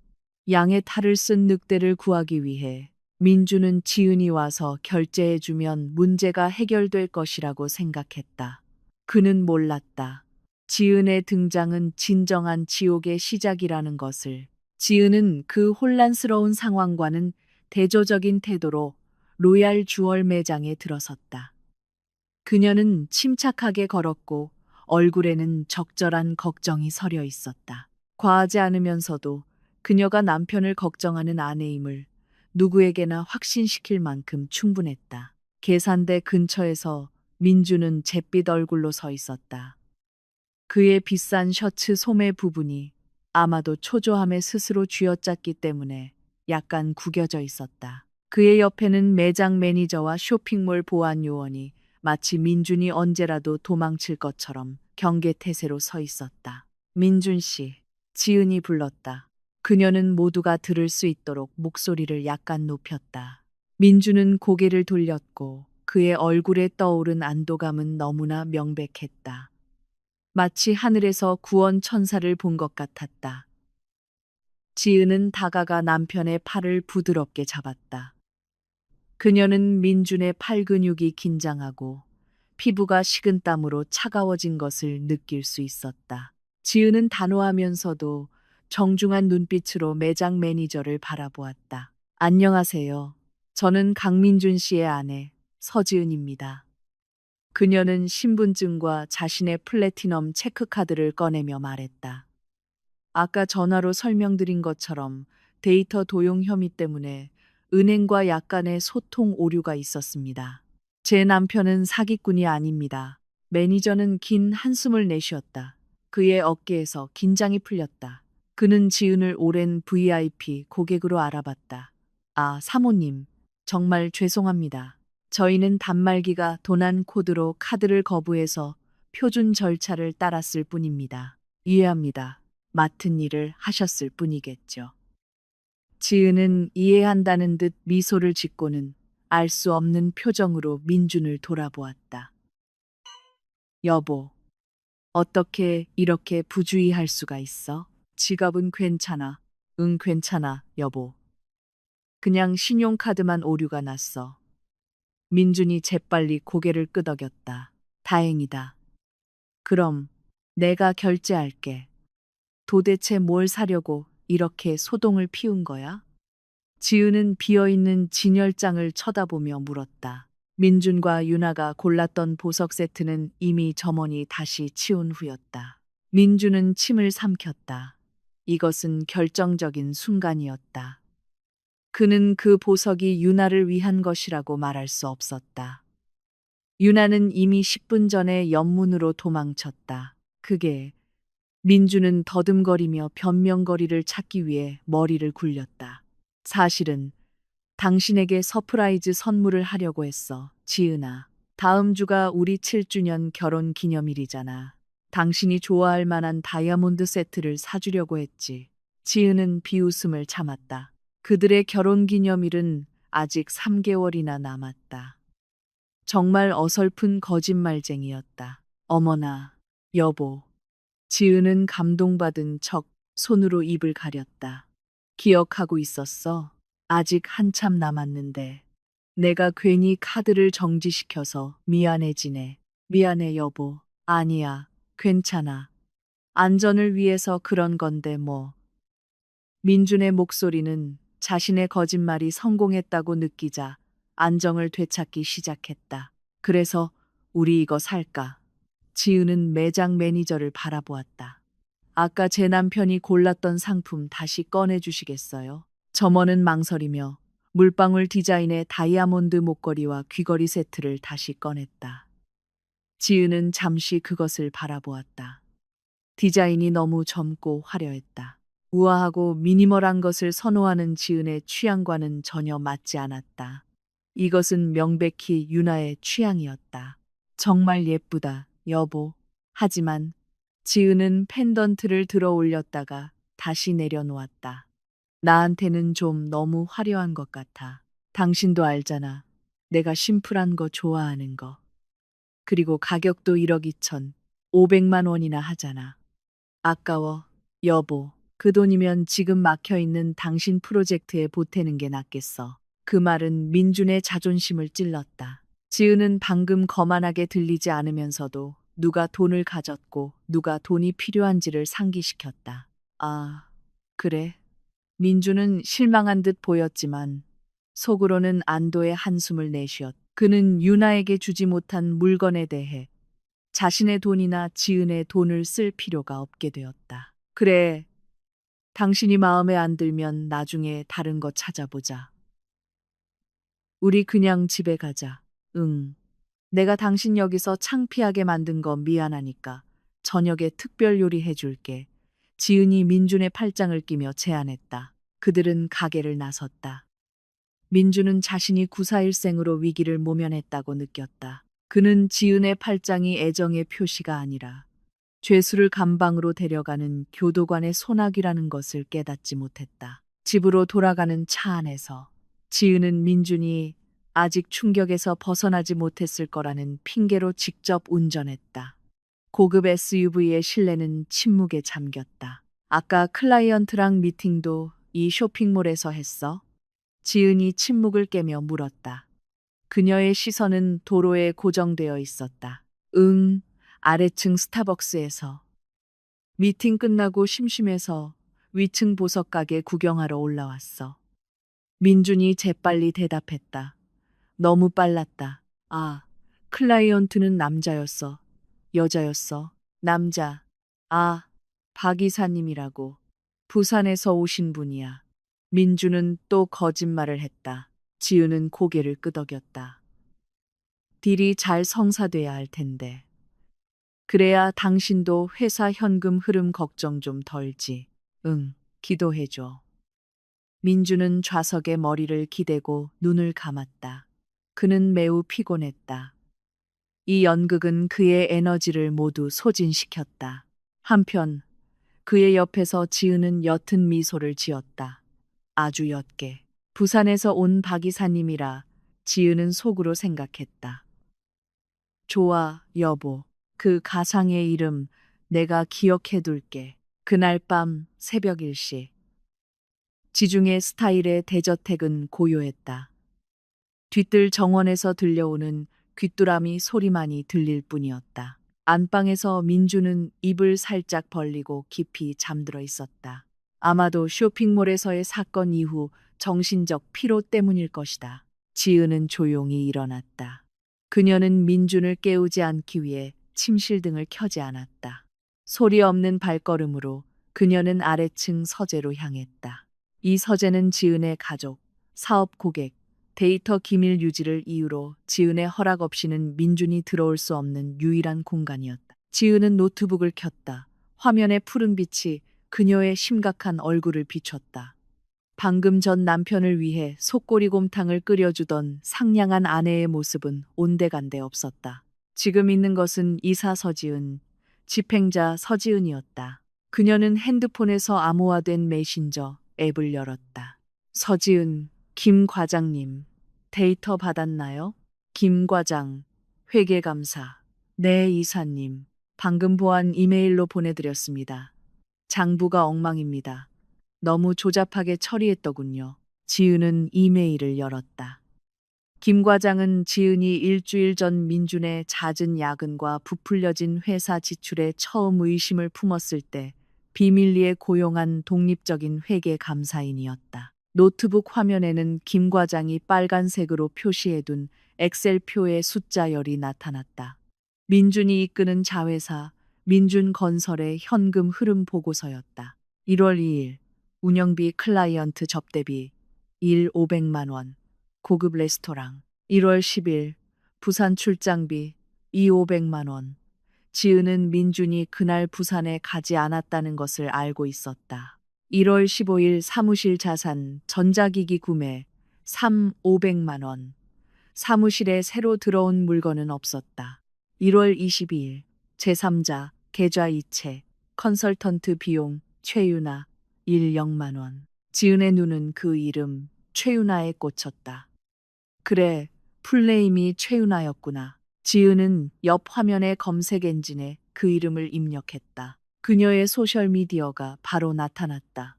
양의 탈을 쓴 늑대를 구하기 위해 민주는 지은이 와서 결제해주면 문제가 해결될 것이라고 생각했다. 그는 몰랐다. 지은의 등장은 진정한 지옥의 시작이라는 것을. 지은은 그 혼란스러운 상황과는 대조적인 태도로 로얄 주얼 매장에 들어섰다. 그녀는 침착하게 걸었고 얼굴에는 적절한 걱정이 서려 있었다. 과하지 않으면서도 그녀가 남편을 걱정하는 아내임을 누구에게나 확신시킬 만큼 충분했다. 계산대 근처에서 민주는 잿빛 얼굴로 서 있었다. 그의 비싼 셔츠 소매 부분이 아마도 초조함에 스스로 쥐어짰기 때문에 약간 구겨져 있었다. 그의 옆에는 매장 매니저와 쇼핑몰 보안 요원이 마치 민준이 언제라도 도망칠 것처럼 경계태세로 서 있었다. 민준 씨, 지은이 불렀다. 그녀는 모두가 들을 수 있도록 목소리를 약간 높였다. 민준은 고개를 돌렸고 그의 얼굴에 떠오른 안도감은 너무나 명백했다. 마치 하늘에서 구원 천사를 본 것 같았다. 지은은 다가가 남편의 팔을 부드럽게 잡았다. 그녀는 민준의 팔 근육이 긴장하고 피부가 식은땀으로 차가워진 것을 느낄 수 있었다. 지은은 단호하면서도 정중한 눈빛으로 매장 매니저를 바라보았다. 안녕하세요. 저는 강민준 씨의 아내 서지은입니다. 그녀는 신분증과 자신의 플래티넘 체크카드를 꺼내며 말했다. 아까 전화로 설명드린 것처럼 데이터 도용 혐의 때문에 은행과 약간의 소통 오류가 있었습니다. 제 남편은 사기꾼이 아닙니다. 매니저는 긴 한숨을 내쉬었다. 그의 어깨에서 긴장이 풀렸다. 그는 지은을 오랜 VIP 고객으로 알아봤다. 아, 사모님, 정말 죄송합니다. 저희는 단말기가 도난 코드로 카드를 거부해서 표준 절차를 따랐을 뿐입니다. 이해합니다. 맡은 일을 하셨을 뿐이겠죠. 지은은 이해한다는 듯 미소를 짓고는 알 수 없는 표정으로 민준을 돌아보았다. 여보, 어떻게 이렇게 부주의할 수가 있어? 지갑은 괜찮아. 응, 괜찮아, 여보. 그냥 신용카드만 오류가 났어. 민준이 재빨리 고개를 끄덕였다. 다행이다. 그럼 내가 결제할게. 도대체 뭘 사려고 이렇게 소동을 피운 거야? 지은은 비어있는 진열장을 쳐다보며 물었다. 민준과 유나가 골랐던 보석 세트는 이미 점원이 다시 치운 후였다. 민준은 침을 삼켰다. 이것은 결정적인 순간이었다. 그는 그 보석이 유나를 위한 것이라고 말할 수 없었다. 유나는 이미 10분 전에 연문으로 도망쳤다. 그게 민주는 더듬거리며 변명거리를 찾기 위해 머리를 굴렸다. 사실은 당신에게 서프라이즈 선물을 하려고 했어, 지은아. 다음 주가 우리 7주년 결혼 기념일이잖아. 당신이 좋아할 만한 다이아몬드 세트를 사주려고 했지. 지은은 비웃음을 참았다. 그들의 결혼 기념일은 아직 3개월이나 남았다. 정말 어설픈 거짓말쟁이였다. 어머나, 여보. 지은은 감동받은 척 손으로 입을 가렸다. 기억하고 있었어? 아직 한참 남았는데. 내가 괜히 카드를 정지시켜서 미안해지네. 미안해, 여보. 아니야, 괜찮아. 안전을 위해서 그런 건데 뭐. 민준의 목소리는 자신의 거짓말이 성공했다고 느끼자 안정을 되찾기 시작했다. 그래서 우리 이거 살까? 지은은 매장 매니저를 바라보았다. 아까 제 남편이 골랐던 상품 다시 꺼내주시겠어요? 점원은 망설이며 물방울 디자인의 다이아몬드 목걸이와 귀걸이 세트를 다시 꺼냈다. 지은은 잠시 그것을 바라보았다. 디자인이 너무 젊고 화려했다. 우아하고 미니멀한 것을 선호하는 지은의 취향과는 전혀 맞지 않았다. 이것은 명백히 유나의 취향이었다. 정말 예쁘다, 여보. 하지만 지은은 펜던트를 들어 올렸다가 다시 내려놓았다. 나한테는 좀 너무 화려한 것 같아. 당신도 알잖아. 내가 심플한 거 좋아하는 거. 그리고 가격도 1억 2천, 500만 원이나 하잖아. 아까워, 여보. 그 돈이면 지금 막혀 있는 당신 프로젝트에 보태는 게 낫겠어. 그 말은 민준의 자존심을 찔렀다. 지은은 방금 거만하게 들리지 않으면서도 누가 돈을 가졌고 누가 돈이 필요한지를 상기시켰다. 아, 그래. 민준은 실망한 듯 보였지만 속으로는 안도의 한숨을 내쉬었다. 그는 유나에게 주지 못한 물건에 대해 자신의 돈이나 지은의 돈을 쓸 필요가 없게 되었다. 그래, 당신이 마음에 안 들면 나중에 다른 거 찾아보자. 우리 그냥 집에 가자. 응. 내가 당신 여기서 창피하게 만든 거 미안하니까 저녁에 특별 요리 해줄게. 지은이 민준의 팔짱을 끼며 제안했다. 그들은 가게를 나섰다. 민준은 자신이 구사일생으로 위기를 모면했다고 느꼈다. 그는 지은의 팔짱이 애정의 표시가 아니라 죄수를 감방으로 데려가는 교도관의 소나기라는 것을 깨닫지 못했다. 집으로 돌아가는 차 안에서 지은은 민준이 아직 충격에서 벗어나지 못했을 거라는 핑계로 직접 운전했다. 고급 SUV의 실내는 침묵에 잠겼다. 아까 클라이언트랑 미팅도 이 쇼핑몰에서 했어? 지은이 침묵을 깨며 물었다. 그녀의 시선은 도로에 고정되어 있었다. 응, 아래층 스타벅스에서. 미팅 끝나고 심심해서 위층 보석가게 구경하러 올라왔어. 민준이 재빨리 대답했다. 너무 빨랐다. 아, 클라이언트는 남자였어. 여자였어. 남자. 아, 박 이사님이라고. 부산에서 오신 분이야. 민주는 또 거짓말을 했다. 지우는 고개를 끄덕였다. 딜이 잘 성사돼야 할 텐데. 그래야 당신도 회사 현금 흐름 걱정 좀 덜지. 응, 기도해줘. 민주는 좌석에 머리를 기대고 눈을 감았다. 그는 매우 피곤했다. 이 연극은 그의 에너지를 모두 소진시켰다. 한편 그의 옆에서 지은은 옅은 미소를 지었다. 아주 옅게. 부산에서 온 박 이사님이라 지은은 속으로 생각했다. 좋아, 여보. 그 가상의 이름 내가 기억해둘게. 그날 밤 새벽 1시. 지중해 스타일의 대저택은 고요했다. 뒤뜰 정원에서 들려오는 귀뚜라미 소리만이 들릴 뿐이었다. 안방에서 민주는 입을 살짝 벌리고 깊이 잠들어 있었다. 아마도 쇼핑몰에서의 사건 이후 정신적 피로 때문일 것이다. 지은은 조용히 일어났다. 그녀는 민준을 깨우지 않기 위해 침실등을 켜지 않았다. 소리 없는 발걸음으로 그녀는 아래층 서재로 향했다. 이 서재는 지은의 가족, 사업 고객, 데이터 기밀 유지를 이유로 지은의 허락 없이는 민준이 들어올 수 없는 유일한 공간이었다. 지은은 노트북을 켰다. 화면의 푸른 빛이 그녀의 심각한 얼굴을 비췄다. 방금 전 남편을 위해 속꼬리곰탕을 끓여주던 상냥한 아내의 모습은 온데간데 없었다. 지금 있는 것은 이사 서지은, 집행자 서지은이었다. 그녀는 핸드폰에서 암호화된 메신저 앱을 열었다. 서지은, 김 과장님, 데이터 받았나요? 김 과장, 회계감사. 네, 이사님. 방금 보안 이메일로 보내드렸습니다. 장부가 엉망입니다. 너무 조잡하게 처리했더군요. 지은은 이메일을 열었다. 김 과장은 지은이 일주일 전 민준의 잦은 야근과 부풀려진 회사 지출에 처음 의심을 품었을 때 비밀리에 고용한 독립적인 회계 감사인이었다. 노트북 화면에는 김 과장이 빨간색으로 표시해둔 엑셀표의 숫자열이 나타났다. 민준이 이끄는 자회사 민준건설의 현금 흐름 보고서였다. 1월 2일 운영비 클라이언트 접대비 1 500만 원 고급 레스토랑 1월 10일 부산 출장비 2 500만 원 지은은 민준이 그날 부산에 가지 않았다는 것을 알고 있었다. 1월 15일 사무실 자산 전자기기 구매 3 500만 원 사무실에 새로 들어온 물건은 없었다. 1월 22일 제3자 계좌 이체 컨설턴트 비용 최유나 1 0만 원. 지은의 눈은 그 이름 최유나에 꽂혔다. 그래, 풀네임이 최유나였구나. 지은은 옆 화면의 검색 엔진에 그 이름을 입력했다. 그녀의 소셜미디어가 바로 나타났다.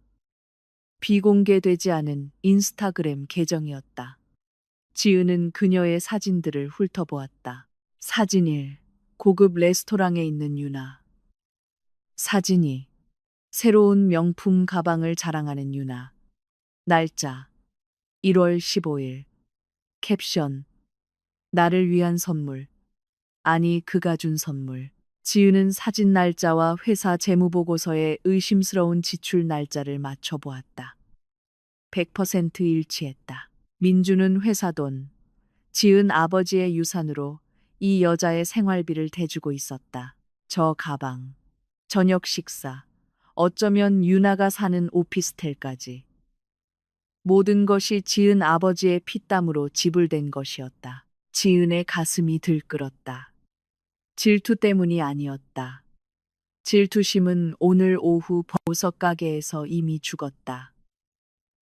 비공개되지 않은 인스타그램 계정이었다. 지은은 그녀의 사진들을 훑어보았다. 사진 1. 고급 레스토랑에 있는 유나. 사진 2. 새로운 명품 가방을 자랑하는 유나. 날짜 1월 15일. 캡션. 나를 위한 선물. 아니, 그가 준 선물. 지은은 사진 날짜와 회사 재무보고서에 의심스러운 지출 날짜를 맞춰보았다. 100% 일치했다. 민주는 회사 돈, 지은 아버지의 유산으로 이 여자의 생활비를 대주고 있었다. 저 가방, 저녁 식사, 어쩌면 유나가 사는 오피스텔까지. 모든 것이 지은 아버지의 피땀으로 지불된 것이었다. 지은의 가슴이 들끓었다. 질투 때문이 아니었다. 질투심은 오늘 오후 보석 가게에서 이미 죽었다.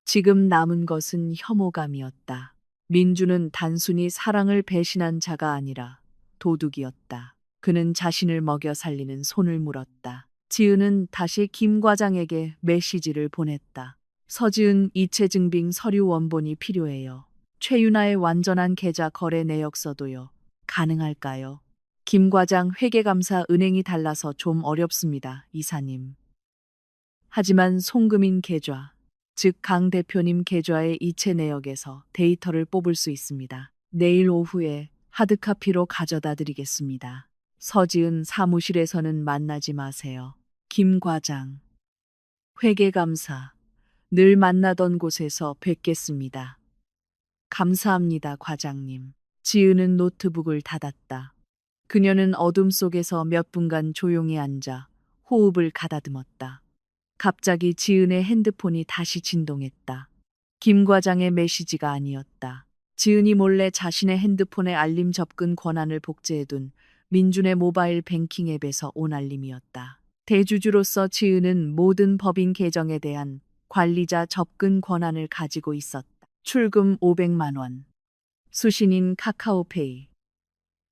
지금 남은 것은 혐오감이었다. 민주는 단순히 사랑을 배신한 자가 아니라 도둑이었다. 그는 자신을 먹여 살리는 손을 물었다. 지은은 다시 김 과장에게 메시지를 보냈다. 서지은 이체 증빙 서류 원본이 필요해요. 최윤아의 완전한 계좌 거래 내역서도요. 가능할까요? 김 과장 회계감사 은행이 달라서 좀 어렵습니다, 이사님. 하지만 송금인 계좌, 즉 강 대표님 계좌의 이체 내역에서 데이터를 뽑을 수 있습니다. 내일 오후에 하드카피로 가져다 드리겠습니다. 서지은 사무실에서는 만나지 마세요. 김 과장. 회계감사. 늘 만나던 곳에서 뵙겠습니다. 감사합니다, 과장님. 지은은 노트북을 닫았다. 그녀는 어둠 속에서 몇 분간 조용히 앉아 호흡을 가다듬었다. 갑자기 지은의 핸드폰이 다시 진동했다. 김 과장의 메시지가 아니었다. 지은이 몰래 자신의 핸드폰에 알림 접근 권한을 복제해둔 민준의 모바일 뱅킹 앱에서 온 알림이었다. 대주주로서 지은은 모든 법인 계정에 대한 관리자 접근 권한을 가지고 있었다. 출금 500만 원. 수신인 카카오페이.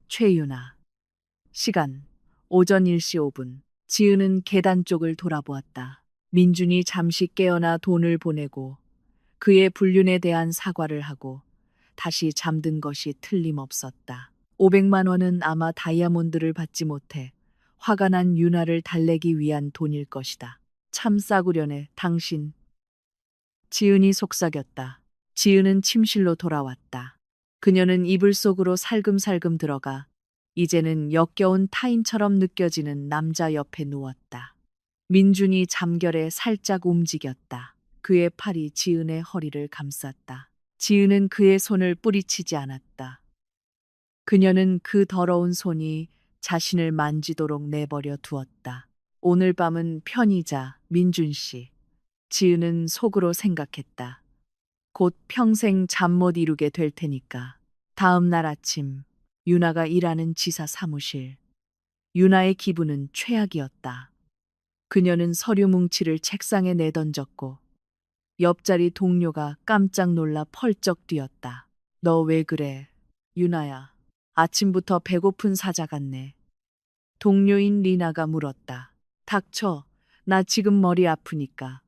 최윤아. 시간 오전 1시 5분. 지은은 계단 쪽을 돌아보았다. 민준이 잠시 깨어나 돈을 보내고 그의 불륜에 대한 사과를 하고 다시 잠든 것이 틀림없었다. 500만 원은 아마 다이아몬드를 받지 못해 화가 난 유나를 달래기 위한 돈일 것이다. 참 싸구려네, 당신. 지은이 속삭였다. 지은은 침실로 돌아왔다. 그녀는 이불 속으로 살금살금 들어가 이제는 역겨운 타인처럼 느껴지는 남자 옆에 누웠다. 민준이 잠결에 살짝 움직였다. 그의 팔이 지은의 허리를 감쌌다. 지은은 그의 손을 뿌리치지 않았다. 그녀는 그 더러운 손이 자신을 만지도록 내버려 두었다. 오늘 밤은 편히 자, 민준 씨. 지은은 속으로 생각했다. 곧 평생 잠 못 이루게 될 테니까. 다음 날 아침, 유나가 일하는 지사 사무실. 유나의 기분은 최악이었다. 그녀는 서류 뭉치를 책상에 내던졌고 옆자리 동료가 깜짝 놀라 펄쩍 뛰었다. 너 왜 그래, 유나야. 아침부터 배고픈 사자 같네. 동료인 리나가 물었다. 닥쳐, 나 지금 머리 아프니까.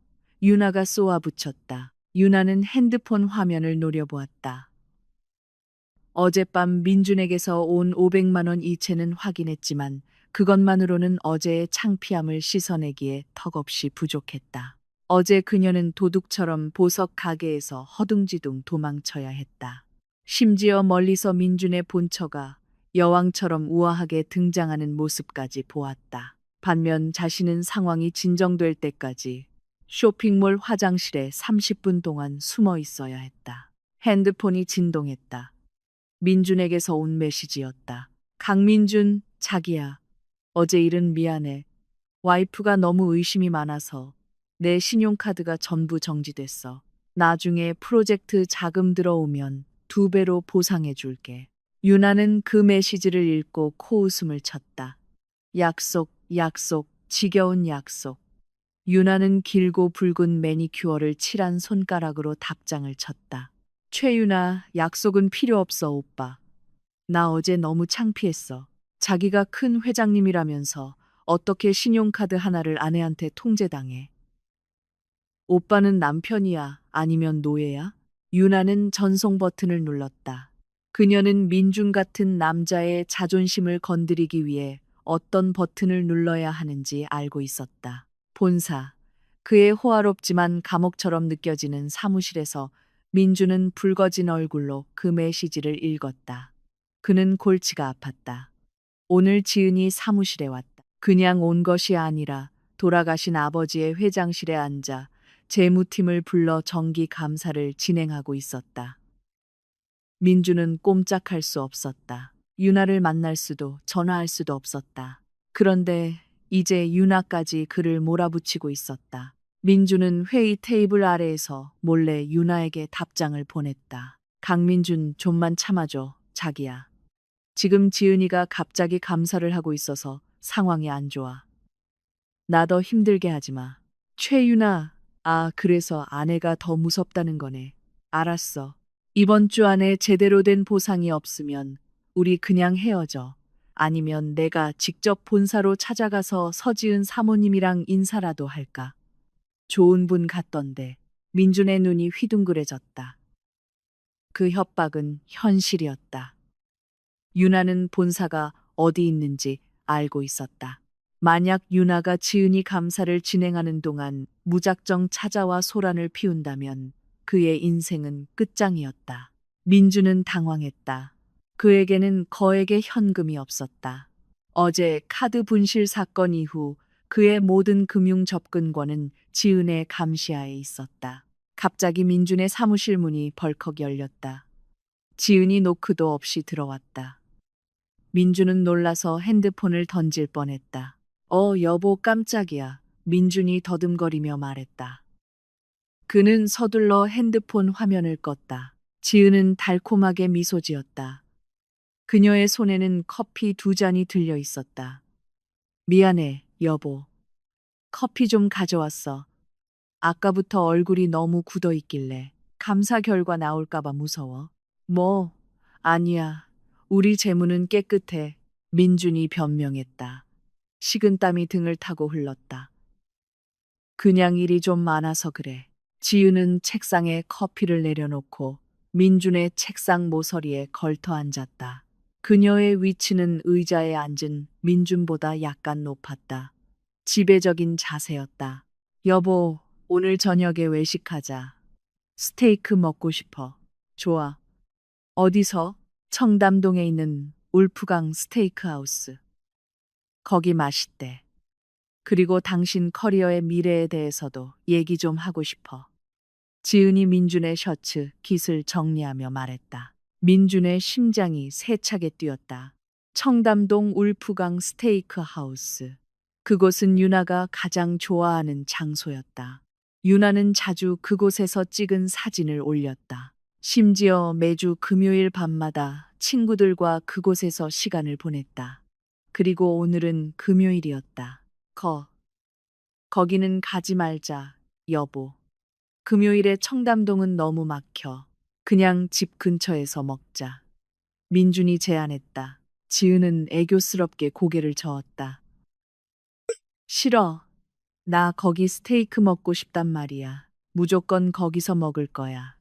유나가 쏘아붙였다. 유나는 핸드폰 화면을 노려보았다. 어젯밤 민준에게서 온 500만 원 이체는 확인했지만 그것만으로는 어제의 창피함을 씻어내기에 턱없이 부족했다. 어제 그녀는 도둑처럼 보석 가게에서 허둥지둥 도망쳐야 했다. 심지어 멀리서 민준의 본처가 여왕처럼 우아하게 등장하는 모습까지 보았다. 반면 자신은 상황이 진정될 때까지 쇼핑몰 화장실에 30분 동안 숨어 있어야 했다. 핸드폰이 진동했다. 민준에게서 온 메시지였다. 강민준, 자기야. 어제 일은 미안해. 와이프가 너무 의심이 많아서 내 신용카드가 전부 정지됐어. 나중에 프로젝트 자금 들어오면 2배로 보상해 줄게. 유나는 그 메시지를 읽고 코웃음을 쳤다. 약속, 약속, 지겨운 약속. 유나는 길고 붉은 매니큐어를 칠한 손가락으로 답장을 쳤다. 최유나, 약속은 필요 없어, 오빠. 나 어제 너무 창피했어. 자기가 큰 회장님이라면서 어떻게 신용카드 하나를 아내한테 통제당해? 오빠는 남편이야? 아니면 노예야? 유나는 전송 버튼을 눌렀다. 그녀는 민준 같은 남자의 자존심을 건드리기 위해 어떤 버튼을 눌러야 하는지 알고 있었다. 본사. 그의 호화롭지만 감옥처럼 느껴지는 사무실에서 민준은 붉어진 얼굴로 그 메시지를 읽었다. 그는 골치가 아팠다. 오늘 지은이 사무실에 왔다. 그냥 온 것이 아니라 돌아가신 아버지의 회장실에 앉아 재무팀을 불러 정기 감사를 진행하고 있었다. 민주는 꼼짝할 수 없었다. 유나를 만날 수도 전화할 수도 없었다. 그런데 이제 유나까지 그를 몰아붙이고 있었다. 민주는 회의 테이블 아래에서 몰래 유나에게 답장을 보냈다. 강민준, 좀만 참아줘, 자기야. 지금 지은이가 갑자기 감사를 하고 있어서 상황이 안 좋아. 나 더 힘들게 하지 마. 최유나, 아, 그래서 아내가 더 무섭다는 거네. 알았어. 이번 주 안에 제대로 된 보상이 없으면 우리 그냥 헤어져. 아니면 내가 직접 본사로 찾아가서 서지은 사모님이랑 인사라도 할까? 좋은 분 같던데. 민준의 눈이 휘둥그레졌다. 그 협박은 현실이었다. 유나는 본사가 어디 있는지 알고 있었다. 만약 유나가 지은이 감사를 진행하는 동안 무작정 찾아와 소란을 피운다면 그의 인생은 끝장이었다. 민주는 당황했다. 그에게는 거액의 현금이 없었다. 어제 카드 분실 사건 이후 그의 모든 금융 접근권은 지은의 감시하에 있었다. 갑자기 민준의 사무실 문이 벌컥 열렸다. 지은이 노크도 없이 들어왔다. 민준은 놀라서 핸드폰을 던질 뻔했다. 여보, 깜짝이야. 민준이 더듬거리며 말했다. 그는 서둘러 핸드폰 화면을 껐다. 지은은 달콤하게 미소 지었다. 그녀의 손에는 커피 2잔이 들려 있었다. 미안해, 여보. 커피 좀 가져왔어. 아까부터 얼굴이 너무 굳어 있길래 감사 결과 나올까봐 무서워. 뭐, 아니야. 우리 재무는 깨끗해. 민준이 변명했다. 식은땀이 등을 타고 흘렀다. 그냥 일이 좀 많아서 그래. 지은은 책상에 커피를 내려놓고 민준의 책상 모서리에 걸터 앉았다. 그녀의 위치는 의자에 앉은 민준보다 약간 높았다. 지배적인 자세였다. 여보, 오늘 저녁에 외식하자. 스테이크 먹고 싶어. 좋아. 어디서? 청담동에 있는 울프강 스테이크하우스. 거기 맛있대. 그리고 당신 커리어의 미래에 대해서도 얘기 좀 하고 싶어. 지은이 민준의 셔츠, 깃을 정리하며 말했다. 민준의 심장이 세차게 뛰었다. 청담동 울프강 스테이크 하우스. 그곳은 유나가 가장 좋아하는 장소였다. 유나는 자주 그곳에서 찍은 사진을 올렸다. 심지어 매주 금요일 밤마다 친구들과 그곳에서 시간을 보냈다. 그리고 오늘은 금요일이었다. 거기는 가지 말자, 여보. 금요일에 청담동은 너무 막혀. 그냥 집 근처에서 먹자. 민준이 제안했다. 지은은 애교스럽게 고개를 저었다. 싫어. 나 거기 스테이크 먹고 싶단 말이야. 무조건 거기서 먹을 거야.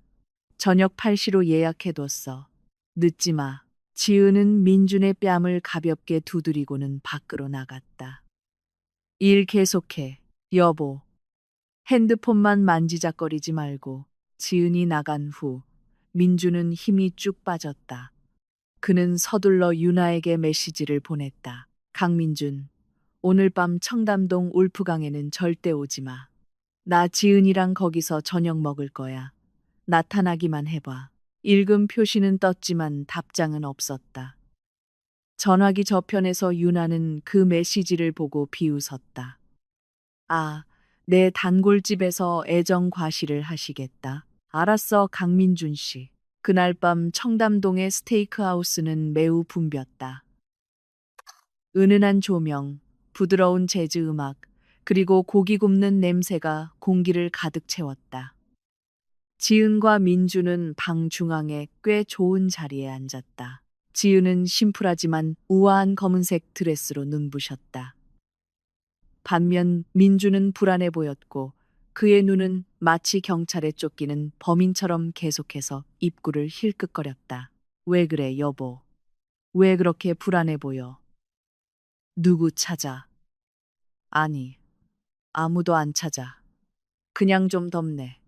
저녁 8시로 예약해뒀어. 늦지 마. 지은은 민준의 뺨을 가볍게 두드리고는 밖으로 나갔다. 일 계속해, 여보. 핸드폰만 만지작거리지 말고. 지은이 나간 후 민주는 힘이 쭉 빠졌다. 그는 서둘러 유나에게 메시지를 보냈다. 강민준, 오늘 밤 청담동 울프강에는 절대 오지 마. 나 지은이랑 거기서 저녁 먹을 거야. 나타나기만 해봐. 읽음 표시는 떴지만 답장은 없었다. 전화기 저편에서 유나는 그 메시지를 보고 비웃었다. 아, 내 단골집에서 애정 과시를 하시겠다. 알았어, 강민준 씨. 그날 밤 청담동의 스테이크하우스는 매우 붐볐다. 은은한 조명, 부드러운 재즈 음악, 그리고 고기 굽는 냄새가 공기를 가득 채웠다. 지은과 민주는 방 중앙에 꽤 좋은 자리에 앉았다. 지은은 심플하지만 우아한 검은색 드레스로 눈부셨다. 반면 민주는 불안해 보였고 그의 눈은 마치 경찰에 쫓기는 범인처럼 계속해서 입구를 힐끗거렸다. 왜 그래, 여보? 왜 그렇게 불안해 보여? 누구 찾아? 아니, 아무도 안 찾아. 그냥 좀 덥네.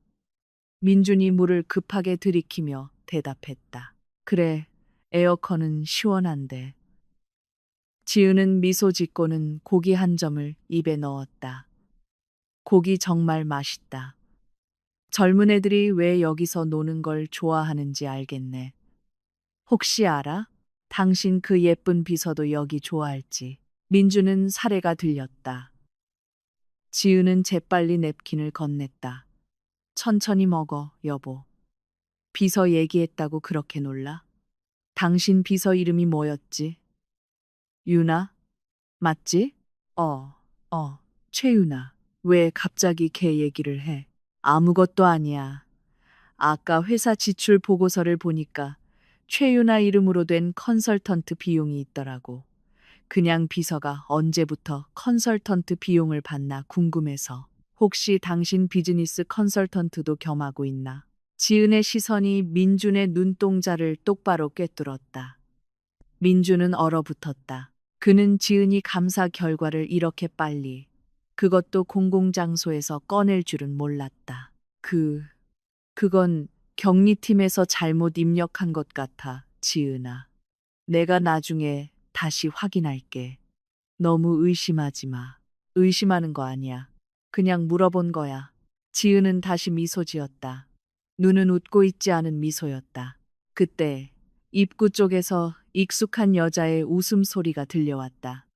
민준이 물을 급하게 들이키며 대답했다. 그래, 에어컨은 시원한데. 지은은 미소 짓고는 고기 한 점을 입에 넣었다. 고기 정말 맛있다. 젊은 애들이 왜 여기서 노는 걸 좋아하는지 알겠네. 혹시 알아? 당신 그 예쁜 비서도 여기 좋아할지. 민주는 사례가 들렸다. 지은은 재빨리 냅킨을 건넸다. 천천히 먹어, 여보. 비서 얘기했다고 그렇게 놀라? 당신 비서 이름이 뭐였지? 유나? 맞지? 어, 최유나. 왜 갑자기 걔 얘기를 해? 아무것도 아니야. 아까 회사 지출 보고서를 보니까 최유나 이름으로 된 컨설턴트 비용이 있더라고. 그냥 비서가 언제부터 컨설턴트 비용을 받나 궁금해서. 혹시 당신 비즈니스 컨설턴트도 겸하고 있나? 지은의 시선이 민준의 눈동자를 똑바로 꿰뚫었다. 민준은 얼어붙었다. 그는 지은이 감사 결과를 이렇게 빨리, 그것도 공공장소에서 꺼낼 줄은 몰랐다. 그건 격리팀에서 잘못 입력한 것 같아, 지은아. 내가 나중에 다시 확인할게. 너무 의심하지 마. 의심하는 거 아니야. 그냥 물어본 거야. 지은은 다시 미소 지었다. 눈은 웃고 있지 않은 미소였다. 그때 입구 쪽에서 익숙한 여자의 웃음소리가 들려왔다.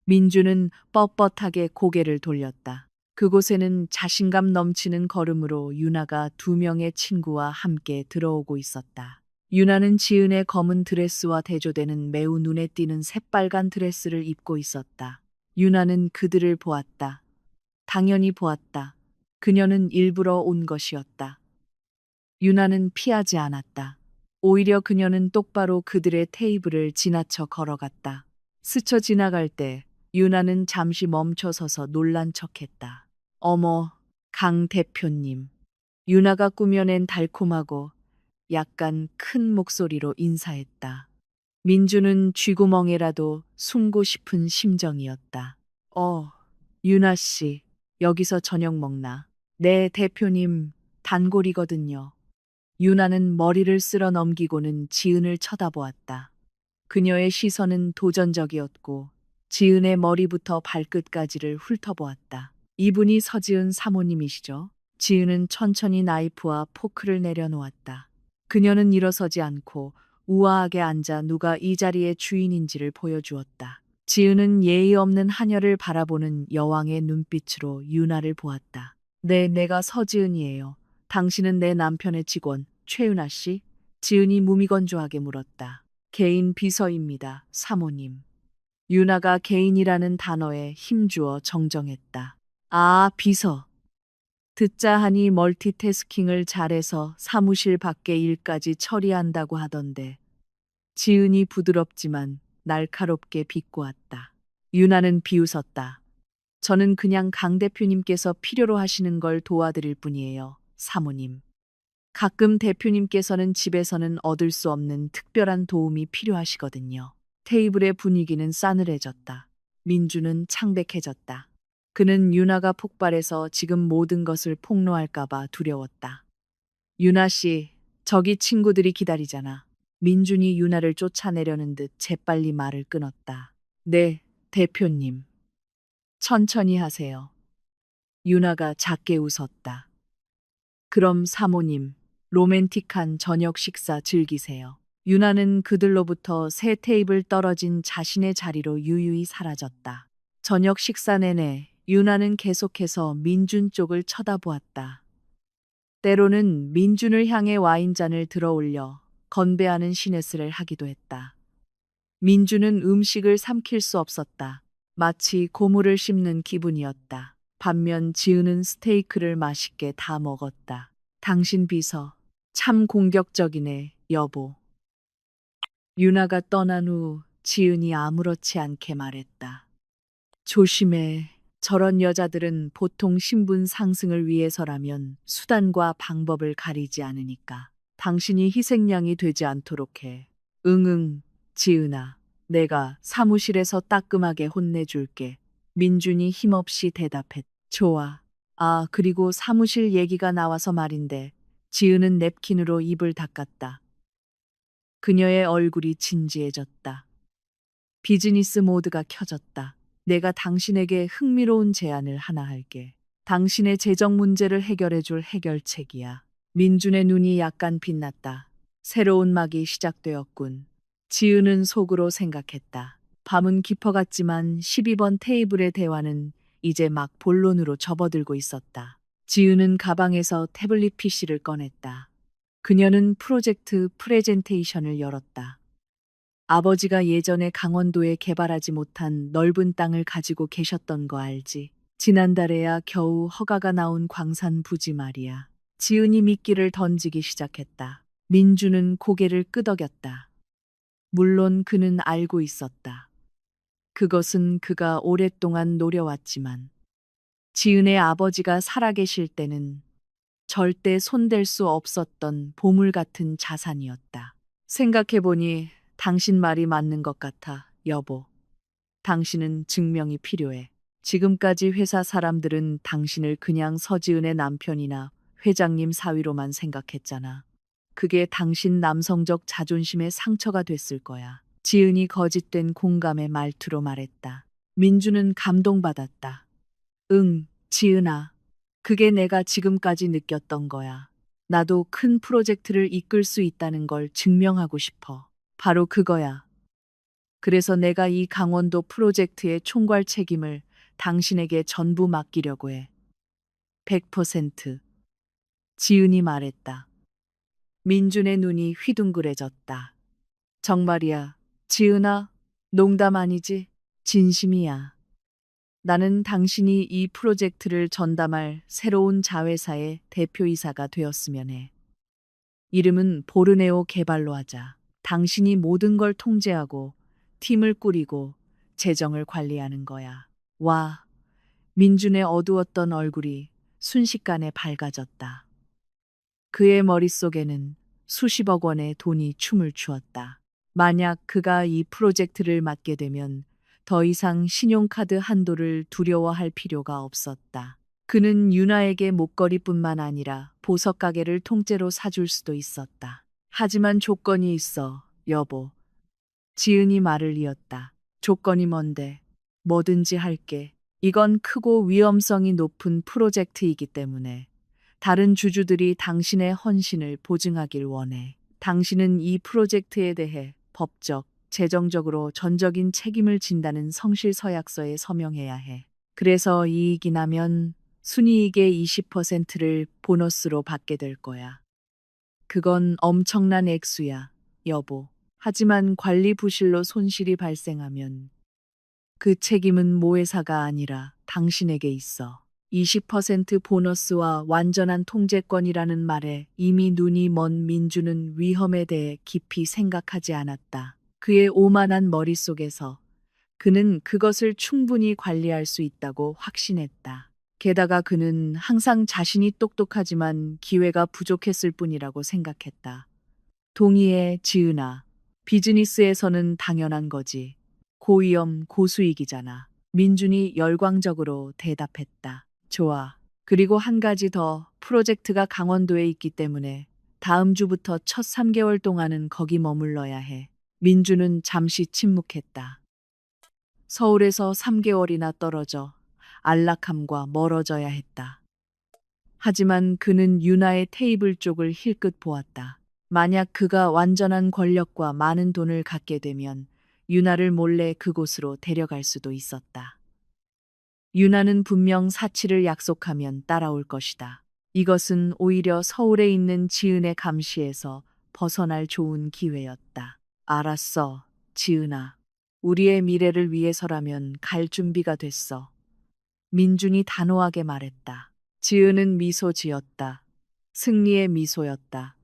민주는 뻣뻣하게 고개를 돌렸다. 그곳에는 자신감 넘치는 걸음으로 유나가 두 명의 친구와 함께 들어오고 있었다. 유나는 지은의 검은 드레스와 대조되는 매우 눈에 띄는 새빨간 드레스를 입고 있었다. 유나는 그들을 보았다. 당연히 보았다. 그녀는 일부러 온 것이었다. 유나는 피하지 않았다. 오히려 그녀는 똑바로 그들의 테이블을 지나쳐 걸어갔다. 스쳐 지나갈 때 유나는 잠시 멈춰서서 놀란 척했다. 어머, 강 대표님. 유나가 꾸며낸 달콤하고 약간 큰 목소리로 인사했다. 민주는 쥐구멍에라도 숨고 싶은 심정이었다. 유나 씨, 여기서 저녁 먹나? 네, 대표님, 단골이거든요. 유나는 머리를 쓸어 넘기고는 지은을 쳐다보았다. 그녀의 시선은 도전적이었고 지은의 머리부터 발끝까지를 훑어보았다. 이분이 서지은 사모님이시죠? 지은은 천천히 나이프와 포크를 내려놓았다. 그녀는 일어서지 않고 우아하게 앉아 누가 이 자리의 주인인지를 보여주었다. 지은은 예의 없는 하녀를 바라보는 여왕의 눈빛으로 유나를 보았다. 네, 내가 서지은이에요. 당신은 내 남편의 직원, 최윤아 씨? 지은이 무미건조하게 물었다. 개인 비서입니다, 사모님. 유나가 개인이라는 단어에 힘주어 정정했다. 아, 비서. 듣자 하니 멀티태스킹을 잘해서 사무실 밖의 일까지 처리한다고 하던데. 지은이 부드럽지만 날카롭게 비꼬았다. 유나는 비웃었다. 저는 그냥 강 대표님께서 필요로 하시는 걸 도와드릴 뿐이에요, 사모님. 가끔 대표님께서는 집에서는 얻을 수 없는 특별한 도움이 필요하시거든요. 테이블의 분위기는 싸늘해졌다. 민주는 창백해졌다. 그는 유나가 폭발해서 지금 모든 것을 폭로할까봐 두려웠다. 유나 씨, 저기 친구들이 기다리잖아. 민준이 유나를 쫓아내려는 듯 재빨리 말을 끊었다. 네, 대표님. 천천히 하세요. 유나가 작게 웃었다. 그럼 사모님, 로맨틱한 저녁 식사 즐기세요. 유나는 그들로부터 세 테이블 떨어진 자신의 자리로 유유히 사라졌다. 저녁 식사 내내 유나는 계속해서 민준 쪽을 쳐다보았다. 때로는 민준을 향해 와인잔을 들어 올려 건배하는 시네스를 하기도 했다. 민준은 음식을 삼킬 수 없었다. 마치 고무를 씹는 기분이었다. 반면 지은은 스테이크를 맛있게 다 먹었다. 당신 비서, 참 공격적이네, 여보. 유나가 떠난 후 지은이 아무렇지 않게 말했다. 조심해, 저런 여자들은 보통 신분 상승을 위해서라면 수단과 방법을 가리지 않으니까. 당신이 희생양이 되지 않도록 해. 응응, 지은아. 내가 사무실에서 따끔하게 혼내줄게. 민준이 힘없이 대답했. 좋아. 아, 그리고 사무실 얘기가 나와서 말인데, 지은은 냅킨으로 입을 닦았다. 그녀의 얼굴이 진지해졌다. 비즈니스 모드가 켜졌다. 내가 당신에게 흥미로운 제안을 하나 할게. 당신의 재정 문제를 해결해줄 해결책이야. 민준의 눈이 약간 빛났다. 새로운 막이 시작되었군. 지은은 속으로 생각했다. 밤은 깊어갔지만 12번 테이블의 대화는 이제 막 본론으로 접어들고 있었다. 지은은 가방에서 태블릿 PC를 꺼냈다. 그녀는 프로젝트 프레젠테이션을 열었다. 아버지가 예전에 강원도에 개발하지 못한 넓은 땅을 가지고 계셨던 거 알지? 지난달에야 겨우 허가가 나온 광산 부지 말이야. 지은이 미끼를 던지기 시작했다. 민주는 고개를 끄덕였다. 물론 그는 알고 있었다. 그것은 그가 오랫동안 노려왔지만 지은의 아버지가 살아계실 때는 절대 손댈 수 없었던 보물 같은 자산이었다. 생각해보니 당신 말이 맞는 것 같아, 여보. 당신은 증명이 필요해. 지금까지 회사 사람들은 당신을 그냥 서지은의 남편이나 회장님 사위로만 생각했잖아. 그게 당신 남성적 자존심에 상처가 됐을 거야. 지은이 거짓된 공감의 말투로 말했다. 민주는 감동받았다. 응, 지은아. 그게 내가 지금까지 느꼈던 거야. 나도 큰 프로젝트를 이끌 수 있다는 걸 증명하고 싶어. 바로 그거야. 그래서 내가 이 강원도 프로젝트의 총괄 책임을 당신에게 전부 맡기려고 해. 100%. 지은이 말했다. 민준의 눈이 휘둥그레졌다. 정말이야. 지은아, 농담 아니지? 진심이야. 나는 당신이 이 프로젝트를 전담할 새로운 자회사의 대표이사가 되었으면 해. 이름은 보르네오 개발로 하자. 당신이 모든 걸 통제하고 팀을 꾸리고 재정을 관리하는 거야. 와, 민준의 어두웠던 얼굴이 순식간에 밝아졌다. 그의 머릿속에는 수십억 원의 돈이 춤을 추었다. 만약 그가 이 프로젝트를 맡게 되면 더 이상 신용카드 한도를 두려워할 필요가 없었다. 그는 유나에게 목걸이뿐만 아니라 보석 가게를 통째로 사줄 수도 있었다. 하지만 조건이 있어, 여보. 지은이 말을 이었다. 조건이 뭔데? 뭐든지 할게. 이건 크고 위험성이 높은 프로젝트이기 때문에 다른 주주들이 당신의 헌신을 보증하길 원해. 당신은 이 프로젝트에 대해 법적, 재정적으로 전적인 책임을 진다는 성실서약서에 서명해야 해. 그래서 이익이 나면 순이익의 20%를 보너스로 받게 될 거야. 그건 엄청난 액수야, 여보. 하지만 관리 부실로 손실이 발생하면 그 책임은 모회사가 아니라 당신에게 있어. 20% 보너스와 완전한 통제권이라는 말에 이미 눈이 먼 민주는 위험에 대해 깊이 생각하지 않았다. 그의 오만한 머릿속에서 그는 그것을 충분히 관리할 수 있다고 확신했다. 게다가 그는 항상 자신이 똑똑하지만 기회가 부족했을 뿐이라고 생각했다. 동의해, 지은아. 비즈니스에서는 당연한 거지. 고위험, 고수익이잖아. 민준이 열광적으로 대답했다. 좋아. 그리고 한 가지 더, 프로젝트가 강원도에 있기 때문에 다음 주부터 첫 3개월 동안은 거기 머물러야 해. 민준은 잠시 침묵했다. 서울에서 3개월이나 떨어져 안락함과 멀어져야 했다. 하지만 그는 유나의 테이블 쪽을 힐끗 보았다. 만약 그가 완전한 권력과 많은 돈을 갖게 되면 유나를 몰래 그곳으로 데려갈 수도 있었다. 유나는 분명 사치를 약속하면 따라올 것이다. 이것은 오히려 서울에 있는 지은의 감시에서 벗어날 좋은 기회였다. 알았어, 지은아. 우리의 미래를 위해서라면 갈 준비가 됐어. 민준이 단호하게 말했다. 지은은 미소 지었다. 승리의 미소였다.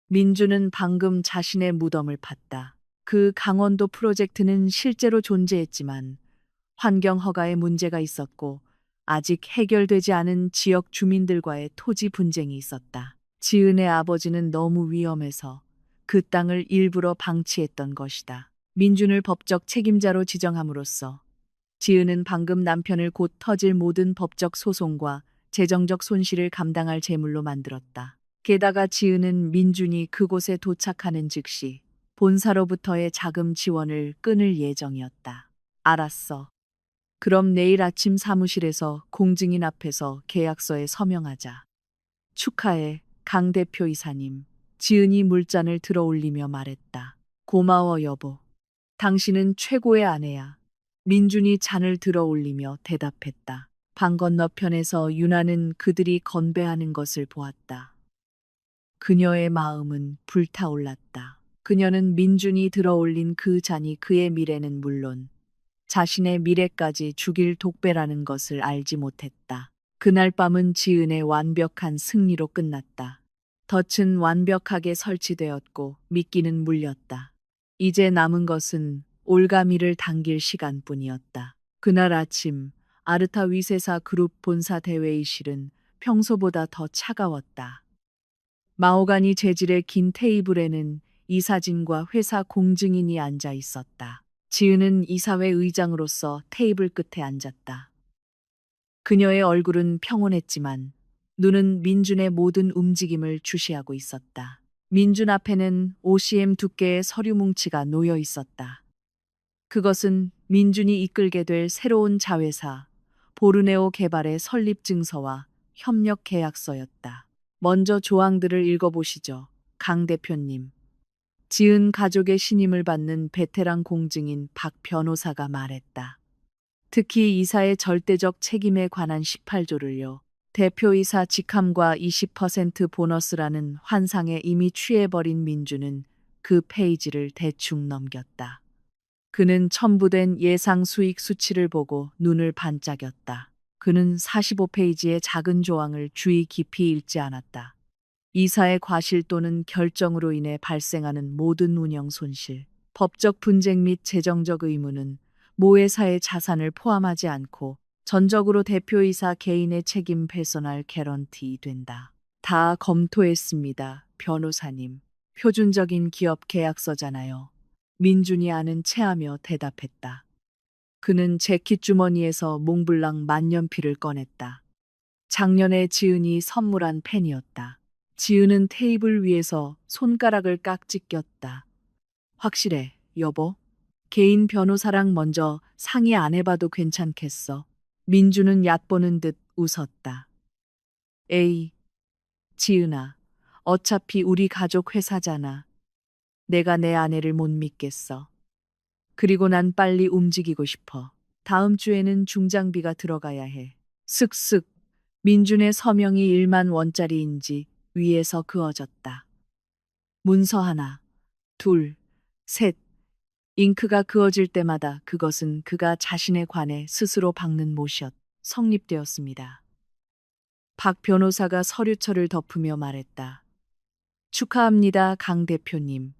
민준은 방금 자신의 무덤을 팠다. 그 강원도 프로젝트는 실제로 존재했지만 환경 허가에 문제가 있었고 아직 해결되지 않은 지역 주민들과의 토지 분쟁이 있었다. 지은의 아버지는 너무 위험해서 그 땅을 일부러 방치했던 것이다. 민준을 법적 책임자로 지정함으로써 지은은 방금 남편을 곧 터질 모든 법적 소송과 재정적 손실을 감당할 제물로 만들었다. 게다가 지은은 민준이 그곳에 도착하는 즉시 본사로부터의 자금 지원을 끊을 예정이었다. 알았어. 그럼 내일 아침 사무실에서 공증인 앞에서 계약서에 서명하자. 축하해, 강 대표 이사님. 지은이 물잔을 들어 올리며 말했다. 고마워, 여보. 당신은 최고의 아내야. 민준이 잔을 들어 올리며 대답했다. 방 건너편에서 유나는 그들이 건배하는 것을 보았다. 그녀의 마음은 불타올랐다. 그녀는 민준이 들어 올린 그 잔이 그의 미래는 물론 자신의 미래까지 죽일 독배라는 것을 알지 못했다. 그날 밤은 지은의 완벽한 승리로 끝났다. 덫은 완벽하게 설치되었고 미끼는 물렸다. 이제 남은 것은 올가미를 당길 시간뿐이었다. 그날 아침 아르타 위세사 그룹 본사 대회의실은 평소보다 더 차가웠다. 마호가니 재질의 긴 테이블에는 이사진과 회사 공증인이 앉아 있었다. 지은은 이사회 의장으로서 테이블 끝에 앉았다. 그녀의 얼굴은 평온했지만 눈은 민준의 모든 움직임을 주시하고 있었다. 민준 앞에는 OCM 두께의 서류 뭉치가 놓여 있었다. 그것은 민준이 이끌게 될 새로운 자회사 보르네오 개발의 설립 증서와 협력 계약서였다. 먼저 조항들을 읽어보시죠, 강 대표님. 지은 가족의 신임을 받는 베테랑 공증인 박 변호사가 말했다. 특히 이사의 절대적 책임에 관한 18조를요. 대표이사 직함과 20% 보너스라는 환상에 이미 취해버린 민주는 그 페이지를 대충 넘겼다. 그는 첨부된 예상 수익 수치를 보고 눈을 반짝였다. 그는 45페이지의 작은 조항을 주의 깊이 읽지 않았다. 이사의 과실 또는 결정으로 인해 발생하는 모든 운영 손실, 법적 분쟁 및 재정적 의무는 모회사의 자산을 포함하지 않고 전적으로 대표이사 개인의 책임 배선할 개런티 된다. 다 검토했습니다, 변호사님. 표준적인 기업 계약서잖아요. 민준이 아는 체하며 대답했다. 그는 재킷 주머니에서 몽블랑 만년필을 꺼냈다. 작년에 지은이 선물한 펜이었다. 지은은 테이블 위에서 손가락을 깍지 꼈다. 확실해, 여보? 개인 변호사랑 먼저 상의 안 해봐도 괜찮겠어. 민주는 얕보는 듯 웃었다. 에이, 지은아. 어차피 우리 가족 회사잖아. 내가 내 아내를 못 믿겠어. 그리고 난 빨리 움직이고 싶어. 다음 주에는 중장비가 들어가야 해. 슥슥. 민준의 서명이 1만 원짜리인지 위에서 그어졌다. 문서 하나, 둘, 셋. 잉크가 그어질 때마다 그것은 그가 자신에 관해 스스로 박는 못이었. 성립되었습니다. 박 변호사가 서류철을 덮으며 말했다. 축하합니다, 강 대표님.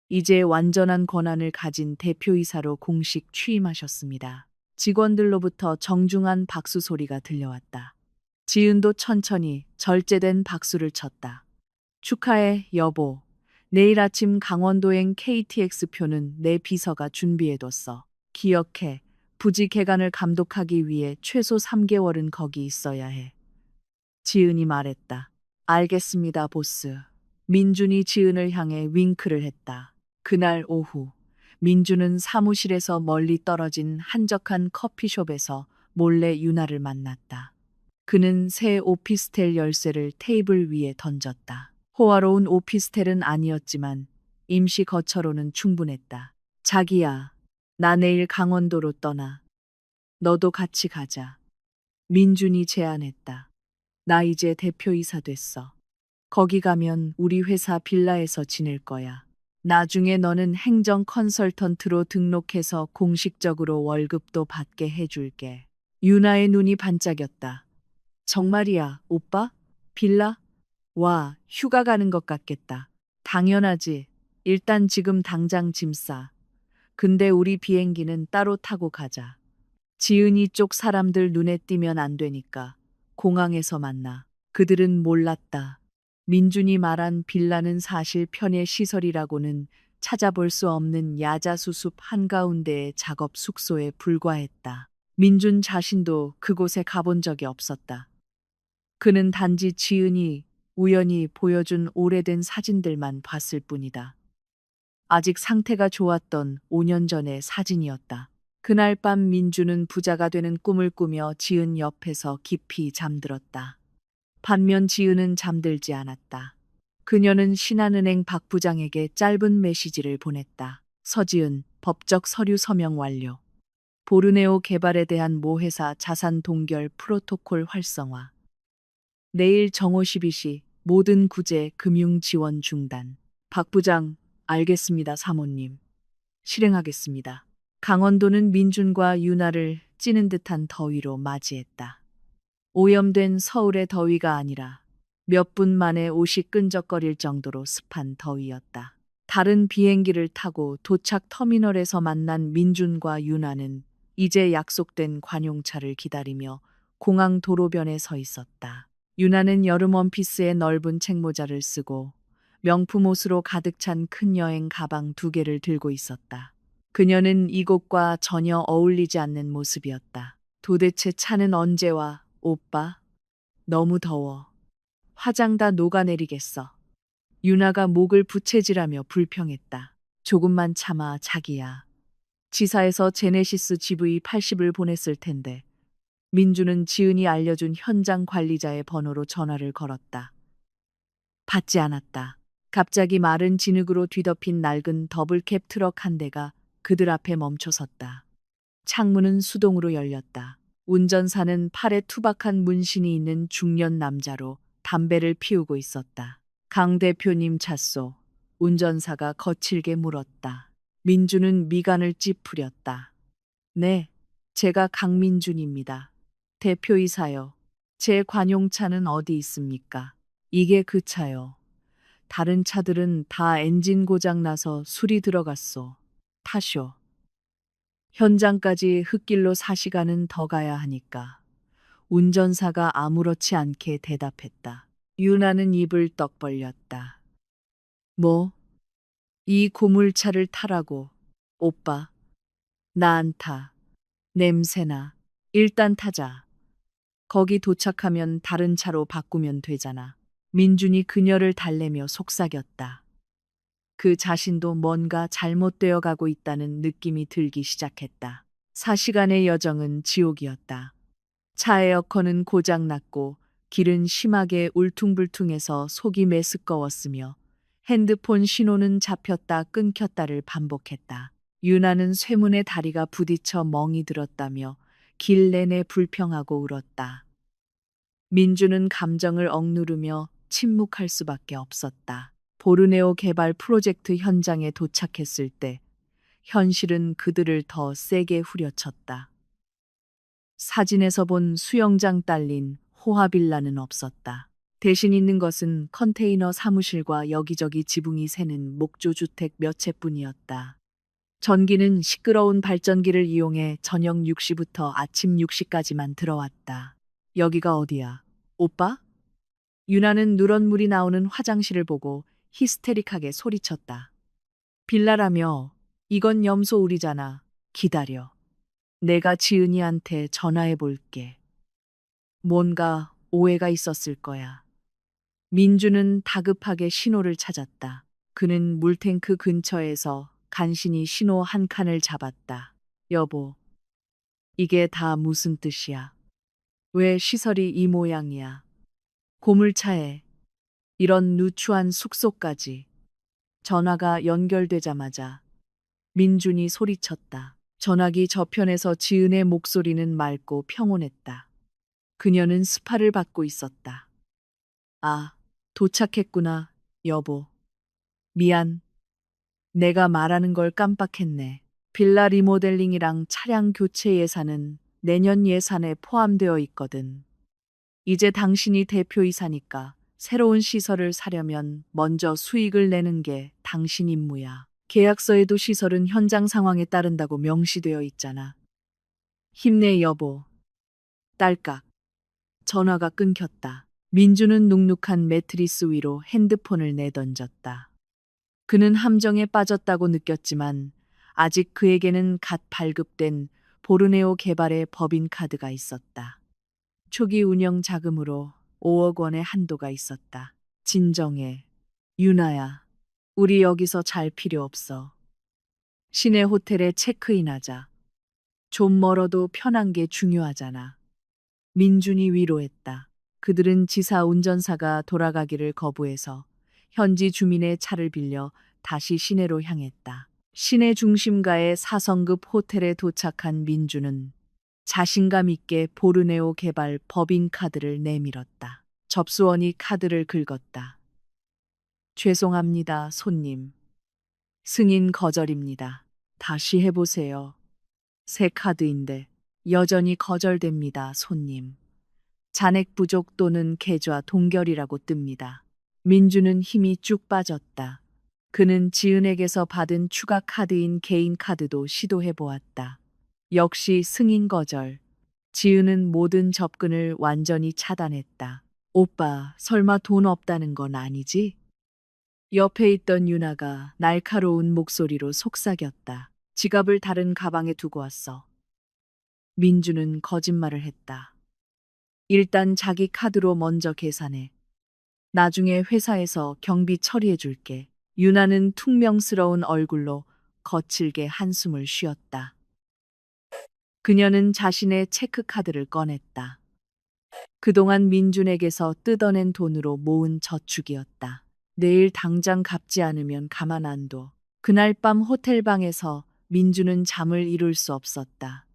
이제 완전한 권한을 가진 대표이사로 공식 취임하셨습니다. 직원들로부터 정중한 박수 소리가 들려왔다. 지은도 천천히 절제된 박수를 쳤다. 축하해, 여보. 내일 아침 강원도행 KTX 표는 내 비서가 준비해뒀어. 기억해. 부지 개간을 감독하기 위해 최소 3개월은 거기 있어야 해. 지은이 말했다. 알겠습니다, 보스. 민준이 지은을 향해 윙크를 했다. 그날 오후, 민준은 사무실에서 멀리 떨어진 한적한 커피숍에서 몰래 유나를 만났다. 그는 새 오피스텔 열쇠를 테이블 위에 던졌다. 호화로운 오피스텔은 아니었지만 임시 거처로는 충분했다. 자기야, 나 내일 강원도로 떠나. 너도 같이 가자. 민준이 제안했다. 나 이제 대표이사 됐어. 거기 가면 우리 회사 빌라에서 지낼 거야. 나중에 너는 행정 컨설턴트로 등록해서 공식적으로 월급도 받게 해줄게. 유나의 눈이 반짝였다. 정말이야, 오빠? 빌라? 와, 휴가 가는 것 같겠다. 당연하지. 일단 지금 당장 짐 싸. 근데 우리 비행기는 따로 타고 가자. 지은이 쪽 사람들 눈에 띄면 안 되니까 공항에서 만나. 그들은 몰랐다. 민준이 말한 빌라는 사실 편의 시설이라고는 찾아볼 수 없는 야자수숲 한가운데의 작업 숙소에 불과했다. 민준 자신도 그곳에 가본 적이 없었다. 그는 단지 지은이 우연히 보여준 오래된 사진들만 봤을 뿐이다. 아직 상태가 좋았던 5년 전의 사진이었다. 그날 밤 민주는 부자가 되는 꿈을 꾸며 지은 옆에서 깊이 잠들었다. 반면 지은은 잠들지 않았다. 그녀는 신한은행 박 부장에게 짧은 메시지를 보냈다. 서지은, 법적 서류 서명 완료. 보르네오 개발에 대한 모회사 자산 동결 프로토콜 활성화. 내일 정오 12시 모든 구제 금융 지원 중단. 박 부장, 알겠습니다, 사모님. 실행하겠습니다. 강원도는 민준과 유나를 찌는 듯한 더위로 맞이했다. 오염된 서울의 더위가 아니라 몇 분 만에 옷이 끈적거릴 정도로 습한 더위였다. 다른 비행기를 타고 도착 터미널에서 만난 민준과 유나는 이제 약속된 관용차를 기다리며 공항 도로변에 서 있었다. 유나는 여름 원피스에 넓은 책모자를 쓰고 명품 옷으로 가득 찬 큰 여행 가방 2개를 들고 있었다. 그녀는 이곳과 전혀 어울리지 않는 모습이었다. 도대체 차는 언제 와, 오빠? 너무 더워. 화장 다 녹아내리겠어. 유나가 목을 부채질하며 불평했다. 조금만 참아, 자기야. 지사에서 제네시스 GV80을 보냈을 텐데. 민주는 지은이 알려준 현장 관리자의 번호로 전화를 걸었다. 받지 않았다. 갑자기 마른 진흙으로 뒤덮인 낡은 더블캡 트럭 한 대가 그들 앞에 멈춰섰다. 창문은 수동으로 열렸다. 운전사는 팔에 투박한 문신이 있는 중년 남자로 담배를 피우고 있었다. 강 대표님 찼소. 운전사가 거칠게 물었다. 민주는 미간을 찌푸렸다. 네, 제가 강민준입니다. 대표이사요. 제 관용차는 어디 있습니까? 이게 그 차요. 다른 차들은 다 엔진 고장 나서 술이 들어갔소. 타쇼. 현장까지 흙길로 4시간은 더 가야 하니까. 운전사가 아무렇지 않게 대답했다. 유나는 입을 떡 벌렸다. 뭐? 이 고물차를 타라고. 오빠. 나 안 타. 냄새나. 일단 타자. 거기 도착하면 다른 차로 바꾸면 되잖아. 민준이 그녀를 달래며 속삭였다. 그 자신도 뭔가 잘못되어 가고 있다는 느낌이 들기 시작했다. 4시간의 여정은 지옥이었다. 차 에어컨은 고장났고 길은 심하게 울퉁불퉁해서 속이 메스꺼웠으며 핸드폰 신호는 잡혔다 끊겼다를 반복했다. 유나는 쇠문에 다리가 부딪혀 멍이 들었다며 길 내내 불평하고 울었다. 민주는 감정을 억누르며 침묵할 수밖에 없었다. 보르네오 개발 프로젝트 현장에 도착했을 때 현실은 그들을 더 세게 후려쳤다. 사진에서 본 수영장 딸린 호화빌라는 없었다. 대신 있는 것은 컨테이너 사무실과 여기저기 지붕이 새는 목조주택 몇 채뿐이었다. 전기는 시끄러운 발전기를 이용해 저녁 6시부터 아침 6시까지만 들어왔다. 여기가 어디야? 오빠? 유나는 누런 물이 나오는 화장실을 보고 히스테릭하게 소리쳤다. 빌라라며 이건 염소울이잖아. 기다려. 내가 지은이한테 전화해 볼게. 뭔가 오해가 있었을 거야. 민주는 다급하게 신호를 찾았다. 그는 물탱크 근처에서 간신히 신호 한 칸을 잡았다. 여보, 이게 다 무슨 뜻이야? 왜 시설이 이 모양이야? 고물차에 이런 누추한 숙소까지. 전화가 연결되자마자 민준이 소리쳤다. 전화기 저편에서 지은의 목소리는 맑고 평온했다. 그녀는 스파를 받고 있었다. 아, 도착했구나, 여보. 미안. 내가 말하는 걸 깜빡했네. 빌라 리모델링이랑 차량 교체 예산은 내년 예산에 포함되어 있거든. 이제 당신이 대표이사니까 새로운 시설을 사려면 먼저 수익을 내는 게 당신 임무야. 계약서에도 시설은 현장 상황에 따른다고 명시되어 있잖아. 힘내 여보. 딸깍. 전화가 끊겼다. 민주는 눅눅한 매트리스 위로 핸드폰을 내던졌다. 그는 함정에 빠졌다고 느꼈지만 아직 그에게는 갓 발급된 보르네오 개발의 법인카드가 있었다. 초기 운영 자금으로 5억 원의 한도가 있었다. 진정해. 유나야. 우리 여기서 잘 필요 없어. 시내 호텔에 체크인하자. 좀 멀어도 편한 게 중요하잖아. 민준이 위로했다. 그들은 지사 운전사가 돌아가기를 거부해서 현지 주민의 차를 빌려 다시 시내로 향했다. 시내 중심가의 4성급 호텔에 도착한 민주는 자신감 있게 보르네오 개발 법인카드를 내밀었다. 접수원이 카드를 긁었다. 죄송합니다, 손님. 승인 거절입니다. 다시 해보세요. 새 카드인데 여전히 거절됩니다, 손님. 잔액 부족 또는 계좌 동결이라고 뜹니다. 민주는 힘이 쭉 빠졌다. 그는 지은에게서 받은 추가 카드인 개인 카드도 시도해 보았다. 역시 승인 거절. 지은은 모든 접근을 완전히 차단했다. 오빠, 설마 돈 없다는 건 아니지? 옆에 있던 유나가 날카로운 목소리로 속삭였다. 지갑을 다른 가방에 두고 왔어. 민주는 거짓말을 했다. 일단 자기 카드로 먼저 계산해. 나중에 회사에서 경비 처리해 줄게. 유나는 퉁명스러운 얼굴로 거칠게 한숨을 쉬었다. 그녀는 자신의 체크카드를 꺼냈다. 그동안 민준에게서 뜯어낸 돈으로 모은 저축이었다. 내일 당장 갚지 않으면 가만 안 둬. 그날 밤 호텔방에서 민주는 잠을 이룰 수 없었다.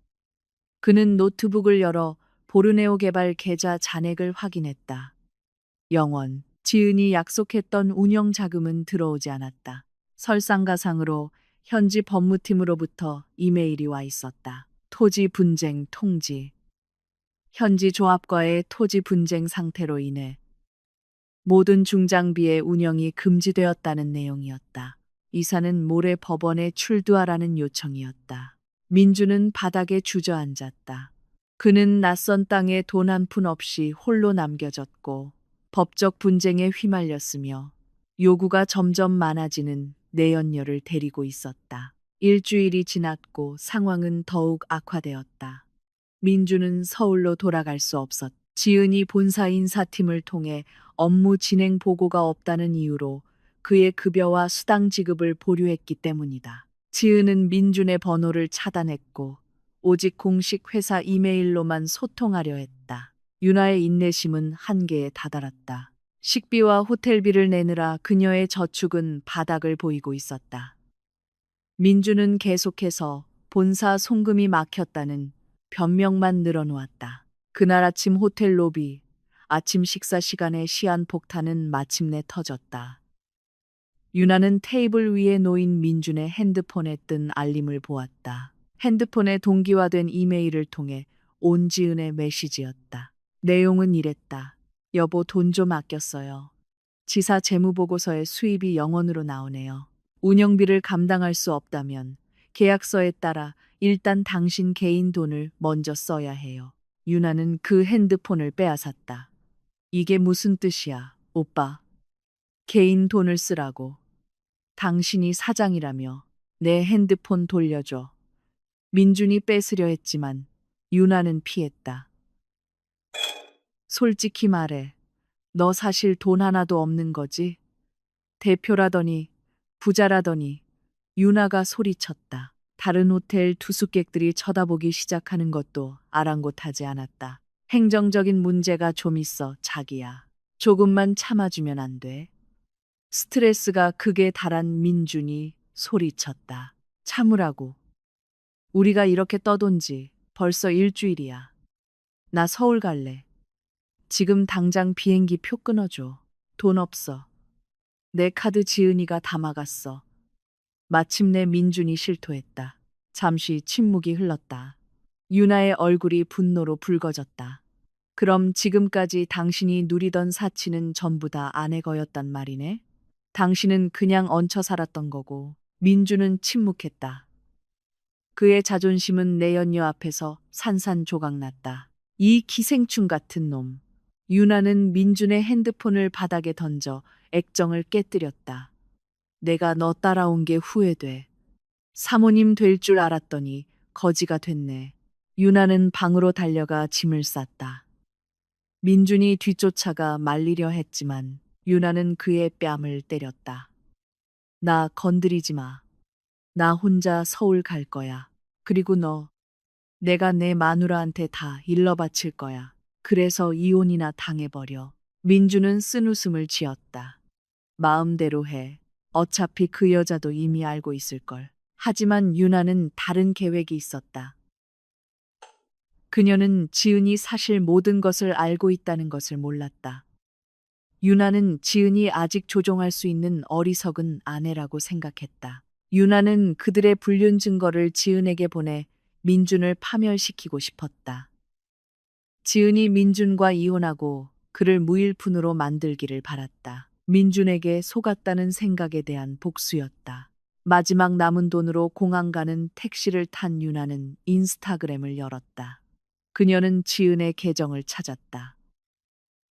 그는 노트북을 열어 보르네오 개발 계좌 잔액을 확인했다. 0원. 지은이 약속했던 운영 자금은 들어오지 않았다. 설상가상으로 현지 법무팀으로부터 이메일이 와 있었다. 토지 분쟁 통지. 현지 조합과의 토지 분쟁 상태로 인해 모든 중장비의 운영이 금지되었다는 내용이었다. 이사는 모레 법원에 출두하라는 요청이었다. 민주는 바닥에 주저앉았다. 그는 낯선 땅에 돈 한 푼 없이 홀로 남겨졌고 법적 분쟁에 휘말렸으며 요구가 점점 많아지는 내연녀를 데리고 있었다. 일주일이 지났고 상황은 더욱 악화되었다. 민주는 서울로 돌아갈 수 없었다. 지은이 본사 인사팀을 통해 업무 진행 보고가 없다는 이유로 그의 급여와 수당 지급을 보류했기 때문이다. 지은은 민준의 번호를 차단했고 오직 공식 회사 이메일로만 소통하려 했다. 유나의 인내심은 한계에 다다랐다. 식비와 호텔비를 내느라 그녀의 저축은 바닥을 보이고 있었다. 민주는 계속해서 본사 송금이 막혔다는 변명만 늘어놓았다. 그날 아침 호텔 로비, 아침 식사 시간에 시한폭탄은 마침내 터졌다. 유나는 테이블 위에 놓인 민준의 핸드폰에 뜬 알림을 보았다. 핸드폰에 동기화된 이메일을 통해 온지은의 메시지였다. 내용은 이랬다. 여보, 돈 좀 아꼈어요. 지사 재무보고서에 수입이 0원으로 나오네요. 운영비를 감당할 수 없다면 계약서에 따라 일단 당신 개인 돈을 먼저 써야 해요. 유나는 그 핸드폰을 빼앗았다. 이게 무슨 뜻이야, 오빠? 개인 돈을 쓰라고. 당신이 사장이라며 내 핸드폰 돌려줘. 민준이 뺏으려 했지만 유나는 피했다. 솔직히 말해. 너 사실 돈 하나도 없는 거지? 대표라더니 부자라더니. 유나가 소리쳤다. 다른 호텔 투숙객들이 쳐다보기 시작하는 것도 아랑곳하지 않았다. 행정적인 문제가 좀 있어, 자기야. 조금만 참아주면 안 돼? 스트레스가 극에 달한 민준이 소리쳤다. 참으라고. 우리가 이렇게 떠돈 지 벌써 일주일이야. 나 서울 갈래. 지금 당장 비행기 표 끊어줘. 돈 없어. 내 카드 지은이가 다 막았어. 마침내 민준이 실토했다. 잠시 침묵이 흘렀다. 유나의 얼굴이 분노로 붉어졌다. 그럼 지금까지 당신이 누리던 사치는 전부 다 아내 거였단 말이네? 당신은 그냥 얹혀 살았던 거고. 민준은 침묵했다. 그의 자존심은 내연녀 앞에서 산산조각났다. 이 기생충 같은 놈. 유나는 민준의 핸드폰을 바닥에 던져 액정을 깨뜨렸다. 내가 너 따라온 게 후회돼. 사모님 될 줄 알았더니 거지가 됐네. 유나는 방으로 달려가 짐을 쌌다. 민준이 뒤쫓아가 말리려 했지만 유나는 그의 뺨을 때렸다. 나 건드리지 마. 나 혼자 서울 갈 거야. 그리고 너, 내가 내 마누라한테 다 일러 바칠 거야. 그래서 이혼이나 당해버려. 민주는 쓴웃음을 지었다. 마음대로 해. 어차피 그 여자도 이미 알고 있을걸. 하지만 유나는 다른 계획이 있었다. 그녀는 지은이 사실 모든 것을 알고 있다는 것을 몰랐다. 유나는 지은이 아직 조종할 수 있는 어리석은 아내라고 생각했다. 유나는 그들의 불륜 증거를 지은에게 보내 민준을 파멸시키고 싶었다. 지은이 민준과 이혼하고 그를 무일푼으로 만들기를 바랐다. 민준에게 속았다는 생각에 대한 복수였다. 마지막 남은 돈으로 공항 가는 택시를 탄 유나는 인스타그램을 열었다. 그녀는 지은의 계정을 찾았다.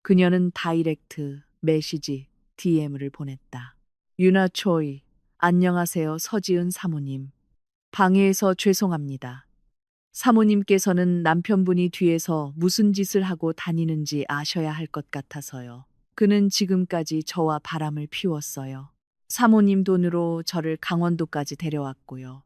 그녀는 다이렉트, 메시지, DM을 보냈다. 유나 초이, 안녕하세요 서지은 사모님. 방해해서 죄송합니다. 사모님께서는 남편분이 뒤에서 무슨 짓을 하고 다니는지 아셔야 할 것 같아서요. 그는 지금까지 저와 바람을 피웠어요. 사모님 돈으로 저를 강원도까지 데려왔고요.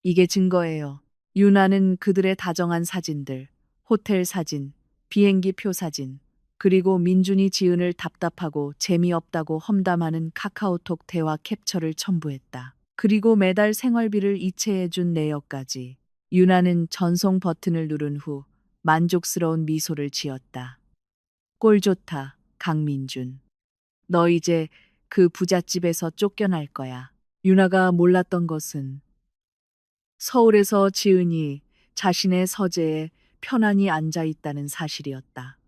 이게 증거예요. 유나는 그들의 다정한 사진들, 호텔 사진, 비행기 표 사진, 그리고 민준이 지은을 답답하고 재미없다고 험담하는 카카오톡 대화 캡처를 첨부했다. 그리고 매달 생활비를 이체해준 내역까지. 유나는 전송 버튼을 누른 후 만족스러운 미소를 지었다. 꼴 좋다, 강민준. 너 이제 그 부잣집에서 쫓겨날 거야. 유나가 몰랐던 것은 서울에서 지은이 자신의 서재에 편안히 앉아 있다는 사실이었다.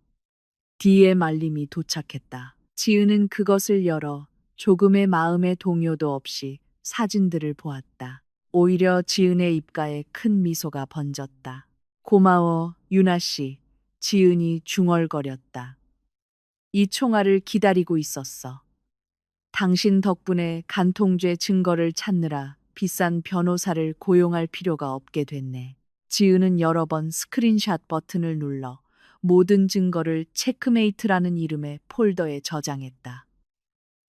뒤에 말림이 도착했다. 지은은 그것을 열어 조금의 마음의 동요도 없이 사진들을 보았다. 오히려 지은의 입가에 큰 미소가 번졌다. 고마워, 유나 씨. 지은이 중얼거렸다. 이 총알을 기다리고 있었어. 당신 덕분에 간통죄 증거를 찾느라 비싼 변호사를 고용할 필요가 없게 됐네. 지은은 여러 번 스크린샷 버튼을 눌러 모든 증거를 체크메이트라는 이름의 폴더에 저장했다.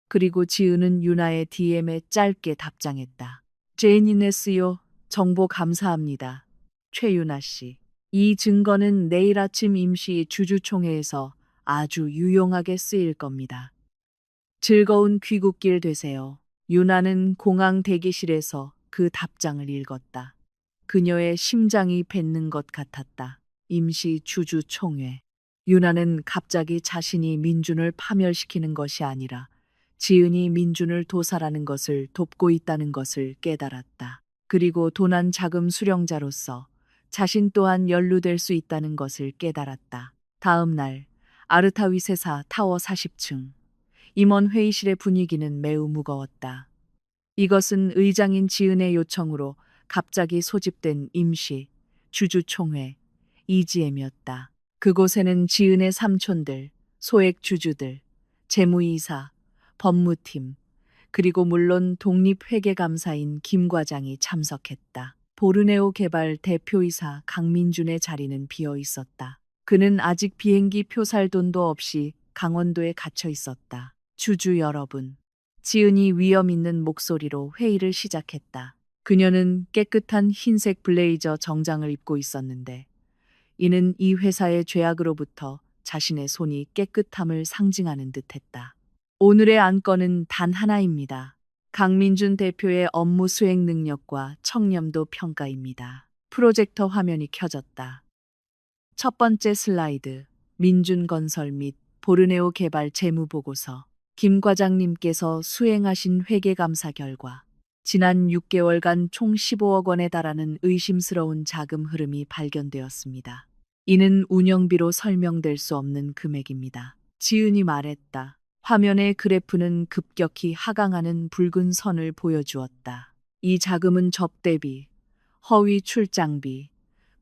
그리고 지은은 유나의 DM에 짧게 답장했다. 제인이네스요. 정보 감사합니다. 최유나 씨. 이 증거는 내일 아침 임시 주주총회에서 아주 유용하게 쓰일 겁니다. 즐거운 귀국길 되세요. 유나는 공항 대기실에서 그 답장을 읽었다. 그녀의 심장이 뱉는 것 같았다. 임시 주주총회. 유나는 갑자기 자신이 민준을 파멸시키는 것이 아니라 지은이 민준을 도살하는 것을 돕고 있다는 것을 깨달았다. 그리고 도난 자금 수령자로서 자신 또한 연루될 수 있다는 것을 깨달았다. 다음 날 아르타위세사 타워 40층. 임원 회의실의 분위기는 매우 무거웠다. 이것은 의장인 지은의 요청으로 갑자기 소집된 임시 주주총회 EGM이었다. 그곳에는 지은의 삼촌들, 소액 주주들, 재무이사, 법무팀, 그리고 물론 독립회계감사인 김 과장이 참석했다. 보르네오 개발 대표이사 강민준의 자리는 비어 있었다. 그는 아직 비행기 표 살 돈도 없이 강원도에 갇혀 있었다. 주주 여러분, 지은이 위험 있는 목소리로 회의를 시작했다. 그녀는 깨끗한 흰색 블레이저 정장을 입고 있었는데 이는 이 회사의 죄악으로부터 자신의 손이 깨끗함을 상징하는 듯했다. 오늘의 안건은 단 하나입니다. 강민준 대표의 업무 수행 능력과 청렴도 평가입니다. 프로젝터 화면이 켜졌다. 첫 번째 슬라이드, 민준건설 및 보르네오 개발 재무보고서. 김 과장님께서 수행하신 회계감사 결과 지난 6개월간 총 15억 원에 달하는 의심스러운 자금 흐름이 발견되었습니다. 이는 운영비로 설명될 수 없는 금액입니다. 지은이 말했다. 화면의 그래프는 급격히 하강하는 붉은 선을 보여주었다. 이 자금은 접대비, 허위 출장비,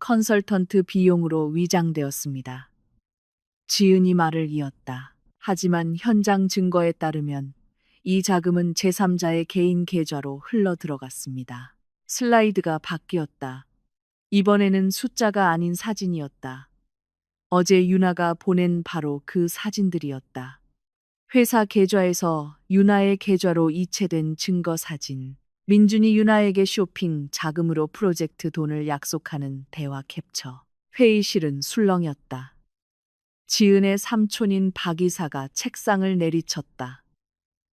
컨설턴트 비용으로 위장되었습니다. 지은이 말을 이었다. 하지만 현장 증거에 따르면 이 자금은 제3자의 개인 계좌로 흘러 들어갔습니다. 슬라이드가 바뀌었다. 이번에는 숫자가 아닌 사진이었다. 어제 유나가 보낸 바로 그 사진들이었다. 회사 계좌에서 유나의 계좌로 이체된 증거 사진. 민준이 유나에게 쇼핑 자금으로 프로젝트 돈을 약속하는 대화 캡처. 회의실은 술렁였다. 지은의 삼촌인 박 이사가 책상을 내리쳤다.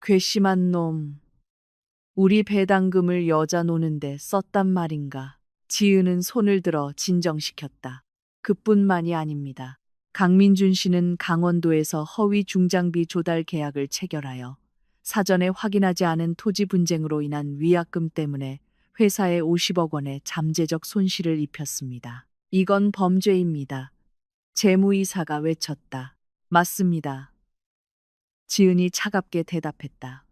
괘씸한 놈. 우리 배당금을 여자 노는데 썼단 말인가. 지은은 손을 들어 진정시켰다. 그뿐만이 아닙니다. 강민준 씨는 강원도에서 허위 중장비 조달 계약을 체결하여 사전에 확인하지 않은 토지 분쟁으로 인한 위약금 때문에 회사에 50억 원의 잠재적 손실을 입혔습니다. 이건 범죄입니다. 재무이사가 외쳤다. 맞습니다. 지은이 차갑게 대답했다.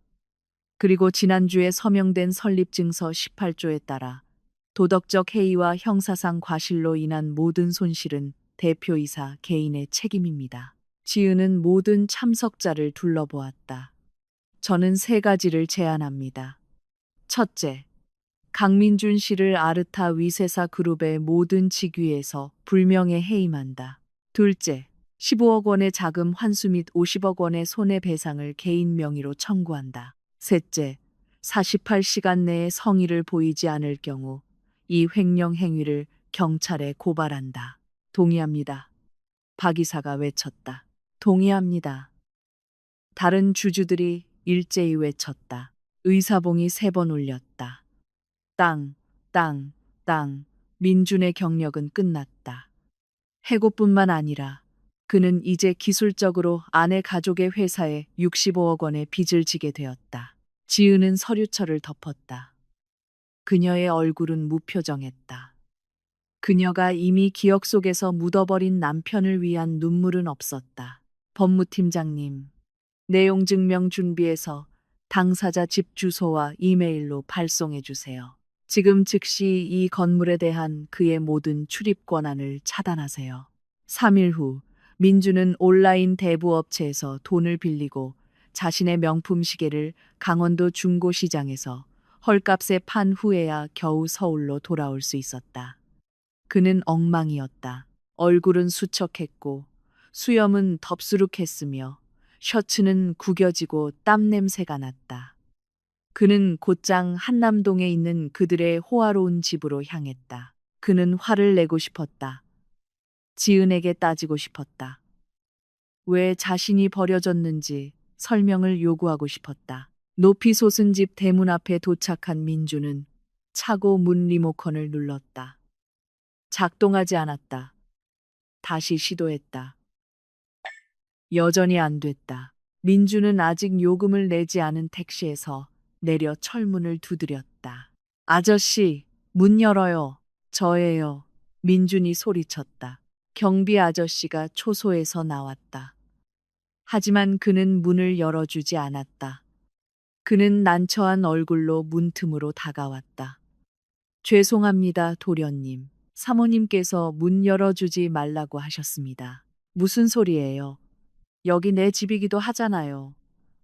그리고 지난주에 서명된 설립증서 18조에 따라 도덕적 해이와 형사상 과실로 인한 모든 손실은 대표이사 개인의 책임입니다. 지은은 모든 참석자를 둘러보았다. 저는 3가지를 제안합니다. 첫째, 강민준 씨를 아르타 위세사 그룹의 모든 직위에서 불명예 해임한다. 둘째, 15억 원의 자금 환수 및 50억 원의 손해배상을 개인 명의로 청구한다. 셋째, 48시간 내에 성의를 보이지 않을 경우 이 횡령 행위를 경찰에 고발한다. 동의합니다. 박 이사가 외쳤다. 동의합니다. 다른 주주들이 일제히 외쳤다. 의사봉이 3번 울렸다. 땅, 땅, 땅. 민준의 경력은 끝났다. 해고뿐만 아니라 그는 이제 기술적으로 아내 가족의 회사에 65억 원의 빚을 지게 되었다. 지은은 서류철을 덮었다. 그녀의 얼굴은 무표정했다. 그녀가 이미 기억 속에서 묻어버린 남편을 위한 눈물은 없었다. 법무팀장님, 내용 증명 준비해서 당사자 집 주소와 이메일로 발송해 주세요. 지금 즉시 이 건물에 대한 그의 모든 출입 권한을 차단하세요. 3일 후 민주는 온라인 대부업체에서 돈을 빌리고 자신의 명품 시계를 강원도 중고시장에서 헐값에 판 후에야 겨우 서울로 돌아올 수 있었다. 그는 엉망이었다. 얼굴은 수척했고 수염은 덥수룩했으며 셔츠는 구겨지고 땀 냄새가 났다. 그는 곧장 한남동에 있는 그들의 호화로운 집으로 향했다. 그는 화를 내고 싶었다. 지은에게 따지고 싶었다. 왜 자신이 버려졌는지 설명을 요구하고 싶었다. 높이 솟은 집 대문 앞에 도착한 민주는 차고 문 리모컨을 눌렀다. 작동하지 않았다. 다시 시도했다. 여전히 안 됐다. 민주는 아직 요금을 내지 않은 택시에서 내려 철문을 두드렸다. 아저씨, 문 열어요. 저예요. 민준이 소리쳤다. 경비 아저씨가 초소에서 나왔다. 하지만 그는 문을 열어주지 않았다. 그는 난처한 얼굴로 문틈으로 다가왔다. 죄송합니다, 도련님. 사모님께서 문 열어주지 말라고 하셨습니다. 무슨 소리예요? 여기 내 집이기도 하잖아요.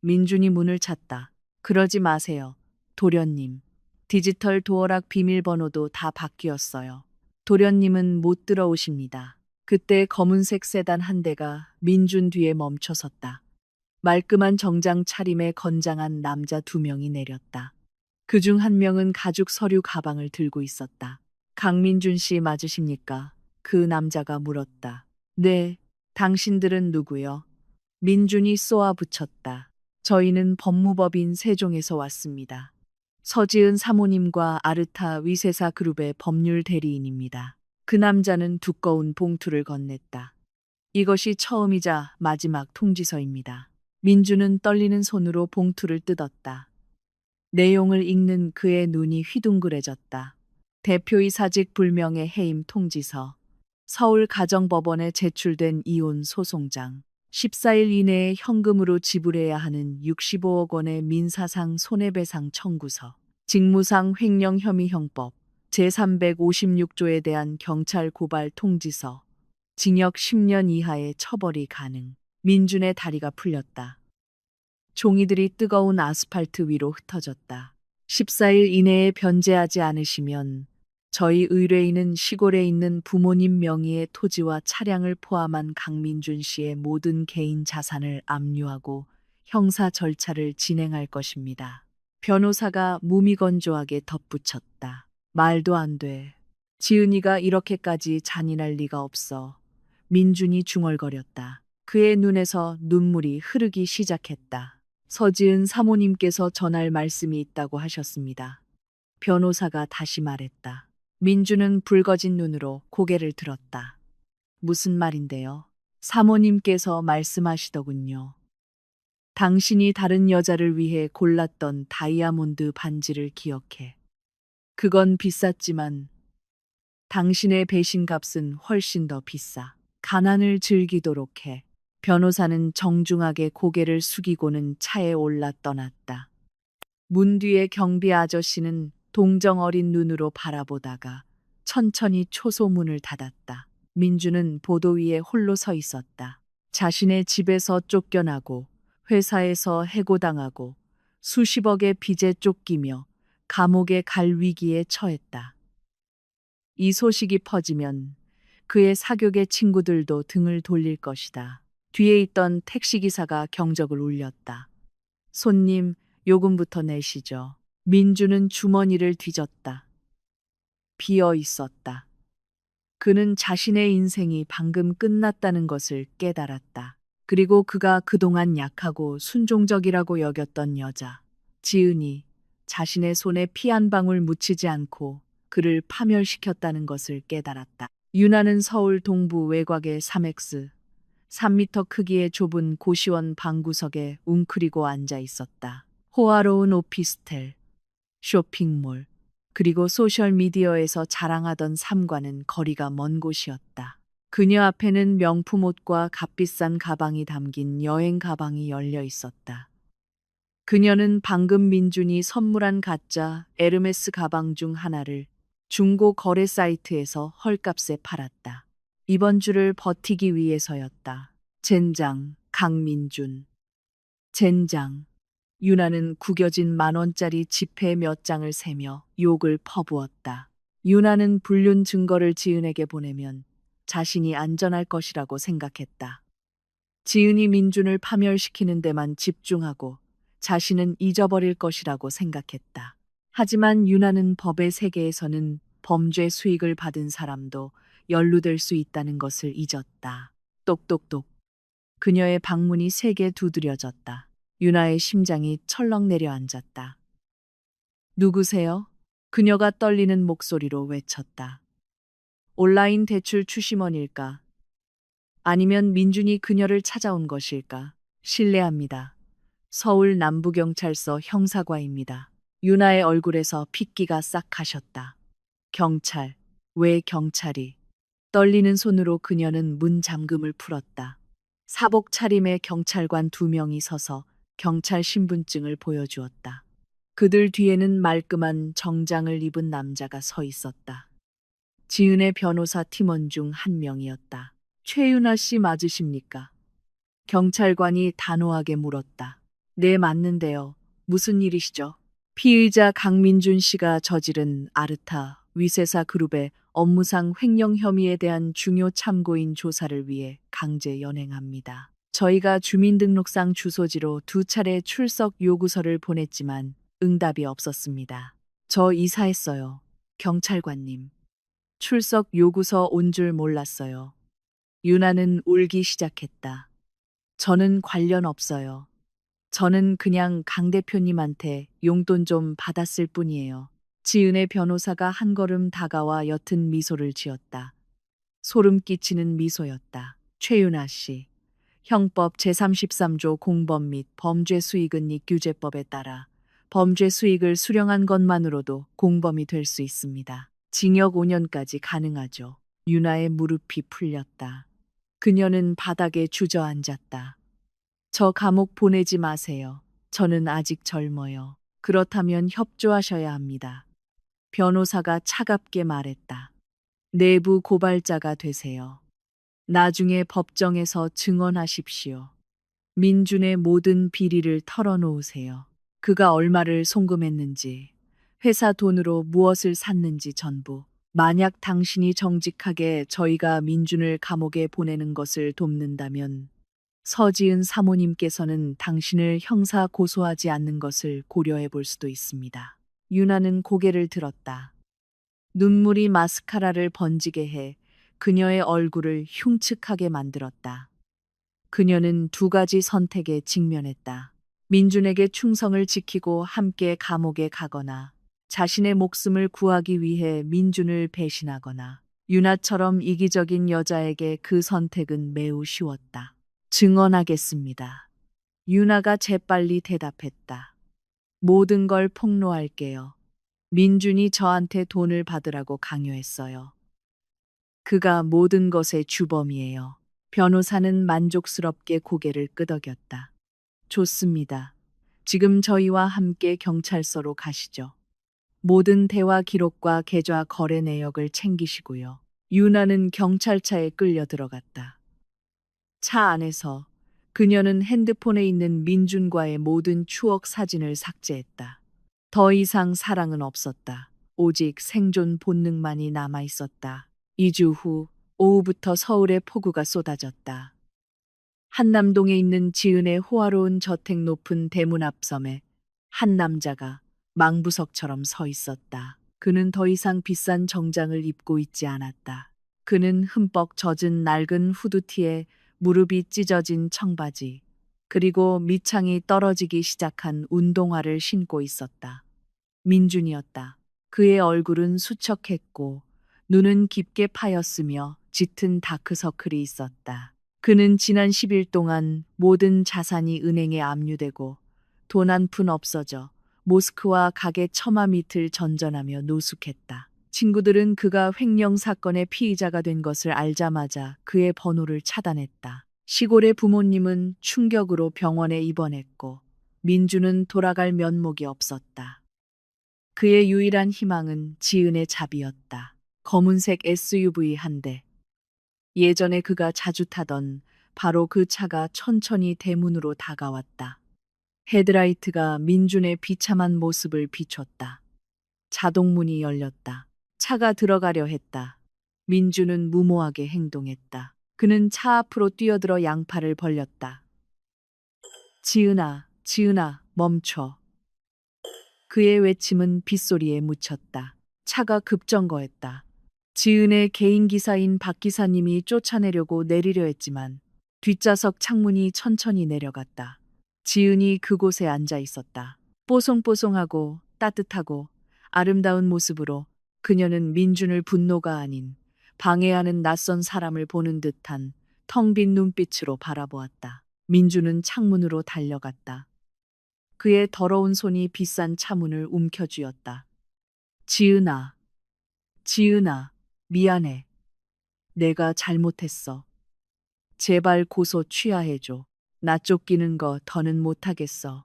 민준이 문을 찼다. 그러지 마세요. 도련님. 디지털 도어락 비밀번호도 다 바뀌었어요. 도련님은 못 들어오십니다. 그때 검은색 세단 한 대가 민준 뒤에 멈춰섰다. 말끔한 정장 차림에 건장한 남자 2명이 내렸다. 그중 한 명은 가죽 서류 가방을 들고 있었다. 강민준 씨 맞으십니까? 그 남자가 물었다. 네, 당신들은 누구요? 민준이 쏘아붙였다. 저희는 법무법인 세종에서 왔습니다. 서지은 사모님과 아르타 위세사 그룹의 법률 대리인입니다. 그 남자는 두꺼운 봉투를 건넸다. 이것이 처음이자 마지막 통지서입니다. 민주는 떨리는 손으로 봉투를 뜯었다. 내용을 읽는 그의 눈이 휘둥그레졌다. 대표이사직 불명예 해임 통지서. 서울 가정법원에 제출된 이혼 소송장. 14일 이내에 현금으로 지불해야 하는 65억 원의 민사상 손해배상 청구서. 직무상 횡령 혐의 형법 제356조에 대한 경찰 고발 통지서. 징역 10년 이하의 처벌이 가능. 민준의 다리가 풀렸다. 종이들이 뜨거운 아스팔트 위로 흩어졌다. 14일 이내에 변제하지 않으시면 저희 의뢰인은 시골에 있는 부모님 명의의 토지와 차량을 포함한 강민준 씨의 모든 개인 자산을 압류하고 형사 절차를 진행할 것입니다. 변호사가 무미건조하게 덧붙였다. 말도 안 돼. 지은이가 이렇게까지 잔인할 리가 없어. 민준이 중얼거렸다. 그의 눈에서 눈물이 흐르기 시작했다. 서지은 사모님께서 전할 말씀이 있다고 하셨습니다. 변호사가 다시 말했다. 민준은 붉어진 눈으로 고개를 들었다. 무슨 말인데요? 사모님께서 말씀하시더군요. 당신이 다른 여자를 위해 골랐던 다이아몬드 반지를 기억해. 그건 비쌌지만 당신의 배신값은 훨씬 더 비싸. 가난을 즐기도록 해. 변호사는 정중하게 고개를 숙이고는 차에 올라 떠났다. 문 뒤에 경비 아저씨는 동정 어린 눈으로 바라보다가 천천히 초소문을 닫았다. 민주는 보도 위에 홀로 서 있었다. 자신의 집에서 쫓겨나고 회사에서 해고당하고 수십억의 빚에 쫓기며 감옥에 갈 위기에 처했다. 이 소식이 퍼지면 그의 사교계 친구들도 등을 돌릴 것이다. 뒤에 있던 택시기사가 경적을 울렸다. 손님, 요금부터 내시죠. 민주는 주머니를 뒤졌다. 비어 있었다. 그는 자신의 인생이 방금 끝났다는 것을 깨달았다. 그리고 그가 그동안 약하고 순종적이라고 여겼던 여자, 지은이 자신의 손에 피 한 방울 묻히지 않고 그를 파멸시켰다는 것을 깨달았다. 유나는 서울 동부 외곽의 3X, 3미터 크기의 좁은 고시원 방구석에 웅크리고 앉아 있었다. 호화로운 오피스텔, 쇼핑몰, 그리고 소셜미디어에서 자랑하던 삶과는 거리가 먼 곳이었다. 그녀 앞에는 명품 옷과 값비싼 가방이 담긴 여행 가방이 열려 있었다. 그녀는 방금 민준이 선물한 가짜 에르메스 가방 중 하나를 중고 거래 사이트에서 헐값에 팔았다. 이번 주를 버티기 위해서였다. 젠장, 강민준. 젠장. 유나는 구겨진 10,000원짜리 지폐 몇 장을 세며 욕을 퍼부었다. 유나는 불륜 증거를 지은에게 보내면 자신이 안전할 것이라고 생각했다. 지은이 민준을 파멸시키는 데만 집중하고 자신은 잊어버릴 것이라고 생각했다. 하지만 유나는 법의 세계에서는 범죄 수익을 받은 사람도 연루될 수 있다는 것을 잊었다. 똑똑똑. 그녀의 방문이 세게 두드려졌다. 유나의 심장이 철렁 내려앉았다. 누구세요? 그녀가 떨리는 목소리로 외쳤다. 온라인 대출 추심원일까? 아니면 민준이 그녀를 찾아온 것일까? 실례합니다. 서울 남부경찰서 형사과입니다. 유나의 얼굴에서 핏기가 싹 가셨다. 경찰, 왜 경찰이? 떨리는 손으로 그녀는 문 잠금을 풀었다. 사복 차림의 경찰관 2명이 서서 경찰 신분증을 보여주었다. 그들 뒤에는 말끔한 정장을 입은 남자가 서 있었다. 지은의 변호사 팀원 중 한 명이었다. 최윤아 씨 맞으십니까? 경찰관이 단호하게 물었다. 네, 맞는데요. 무슨 일이시죠? 피의자 강민준 씨가 저지른 아르타 위세사 그룹의 업무상 횡령 혐의에 대한 중요 참고인 조사를 위해 강제 연행합니다. 저희가 주민등록상 주소지로 2차례 출석 요구서를 보냈지만 응답이 없었습니다. 저 이사했어요. 경찰관님. 출석 요구서 온 줄 몰랐어요. 유나는 울기 시작했다. 저는 관련 없어요. 저는 그냥 강 대표님한테 용돈 좀 받았을 뿐이에요. 지은의 변호사가 한 걸음 다가와 옅은 미소를 지었다. 소름 끼치는 미소였다. 최윤아 씨. 형법 제33조 공범 및 범죄 수익은닉 규제법에 따라 범죄 수익을 수령한 것만으로도 공범이 될 수 있습니다. 징역 5년까지 가능하죠. 유나의 무릎이 풀렸다. 그녀는 바닥에 주저앉았다. 저 감옥 보내지 마세요. 저는 아직 젊어요. 그렇다면 협조하셔야 합니다. 변호사가 차갑게 말했다. 내부 고발자가 되세요. 나중에 법정에서 증언하십시오. 민준의 모든 비리를 털어놓으세요. 그가 얼마를 송금했는지, 회사 돈으로 무엇을 샀는지 전부. 만약 당신이 정직하게 저희가 민준을 감옥에 보내는 것을 돕는다면 서지은 사모님께서는 당신을 형사 고소하지 않는 것을 고려해 볼 수도 있습니다. 유나는 고개를 들었다. 눈물이 마스카라를 번지게 해 그녀의 얼굴을 흉측하게 만들었다. 그녀는 두 가지 선택에 직면했다. 민준에게 충성을 지키고 함께 감옥에 가거나 자신의 목숨을 구하기 위해 민준을 배신하거나 유나처럼 이기적인 여자에게 그 선택은 매우 쉬웠다. 증언하겠습니다. 유나가 재빨리 대답했다. 모든 걸 폭로할게요. 민준이 저한테 돈을 받으라고 강요했어요. 그가 모든 것의 주범이에요. 변호사는 만족스럽게 고개를 끄덕였다. 좋습니다. 지금 저희와 함께 경찰서로 가시죠. 모든 대화 기록과 계좌 거래 내역을 챙기시고요. 유나는 경찰차에 끌려 들어갔다. 차 안에서 그녀는 핸드폰에 있는 민준과의 모든 추억 사진을 삭제했다. 더 이상 사랑은 없었다. 오직 생존 본능만이 남아 있었다. 2주 후 오후부터 서울에 폭우가 쏟아졌다. 한남동에 있는 지은의 호화로운 저택 높은 대문 앞섬에 한 남자가 망부석처럼 서 있었다. 그는 더 이상 비싼 정장을 입고 있지 않았다. 그는 흠뻑 젖은 낡은 후드티에 무릎이 찢어진 청바지, 그리고 밑창이 떨어지기 시작한 운동화를 신고 있었다. 민준이었다. 그의 얼굴은 수척했고 눈은 깊게 파였으며 짙은 다크서클이 있었다. 그는 지난 10일 동안 모든 자산이 은행에 압류되고 돈 한 푼 없어져 모스크와 가게 처마 밑을 전전하며 노숙했다. 친구들은 그가 횡령 사건의 피의자가 된 것을 알자마자 그의 번호를 차단했다. 시골의 부모님은 충격으로 병원에 입원했고 민주는 돌아갈 면목이 없었다. 그의 유일한 희망은 지은의 자비였다. 검은색 SUV 한 대. 예전에 그가 자주 타던 바로 그 차가 천천히 대문으로 다가왔다. 헤드라이트가 민준의 비참한 모습을 비췄다. 자동문이 열렸다. 차가 들어가려 했다. 민준은 무모하게 행동했다. 그는 차 앞으로 뛰어들어 양팔을 벌렸다. 지은아, 지은아, 멈춰. 그의 외침은 빗소리에 묻혔다. 차가 급정거했다. 지은의 개인 기사인 박 기사님이 쫓아내려고 내리려 했지만 뒷좌석 창문이 천천히 내려갔다. 지은이 그곳에 앉아 있었다. 뽀송뽀송하고 따뜻하고 아름다운 모습으로 그녀는 민준을 분노가 아닌 방해하는 낯선 사람을 보는 듯한 텅 빈 눈빛으로 바라보았다. 민준은 창문으로 달려갔다. 그의 더러운 손이 비싼 차문을 움켜쥐었다. 지은아, 지은아, 미안해. 내가 잘못했어. 제발 고소 취하해줘. 나 쫓기는 거 더는 못하겠어.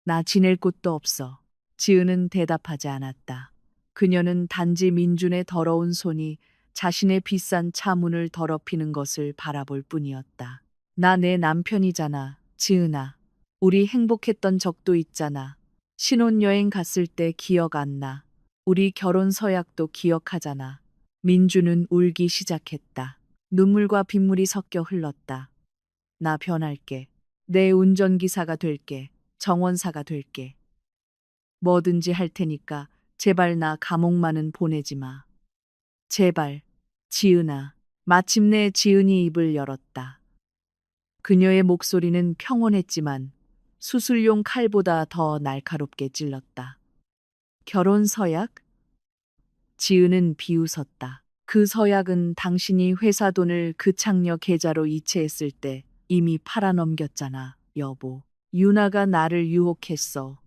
나 지낼 곳도 없어. 지은은 대답하지 않았다. 그녀는 단지 민준의 더러운 손이 자신의 비싼 차 문을 더럽히는 것을 바라볼 뿐이었다. 나 내 남편이잖아, 지은아. 우리 행복했던 적도 있잖아. 신혼여행 갔을 때 기억 안 나. 우리 결혼 서약도 기억하잖아. 민주는 울기 시작했다. 눈물과 빗물이 섞여 흘렀다. 나 변할게. 내 운전기사가 될게. 정원사가 될게. 뭐든지 할 테니까 제발 나 감옥만은 보내지 마. 제발, 지은아. 마침내 지은이 입을 열었다. 그녀의 목소리는 평온했지만 수술용 칼보다 더 날카롭게 찔렀다. 결혼 서약? 지은은 비웃었다. 그 서약은 당신이 회사 돈을 그 창녀 계좌로 이체했을 때 이미 팔아넘겼잖아, 여보. 유나가 나를 유혹했어.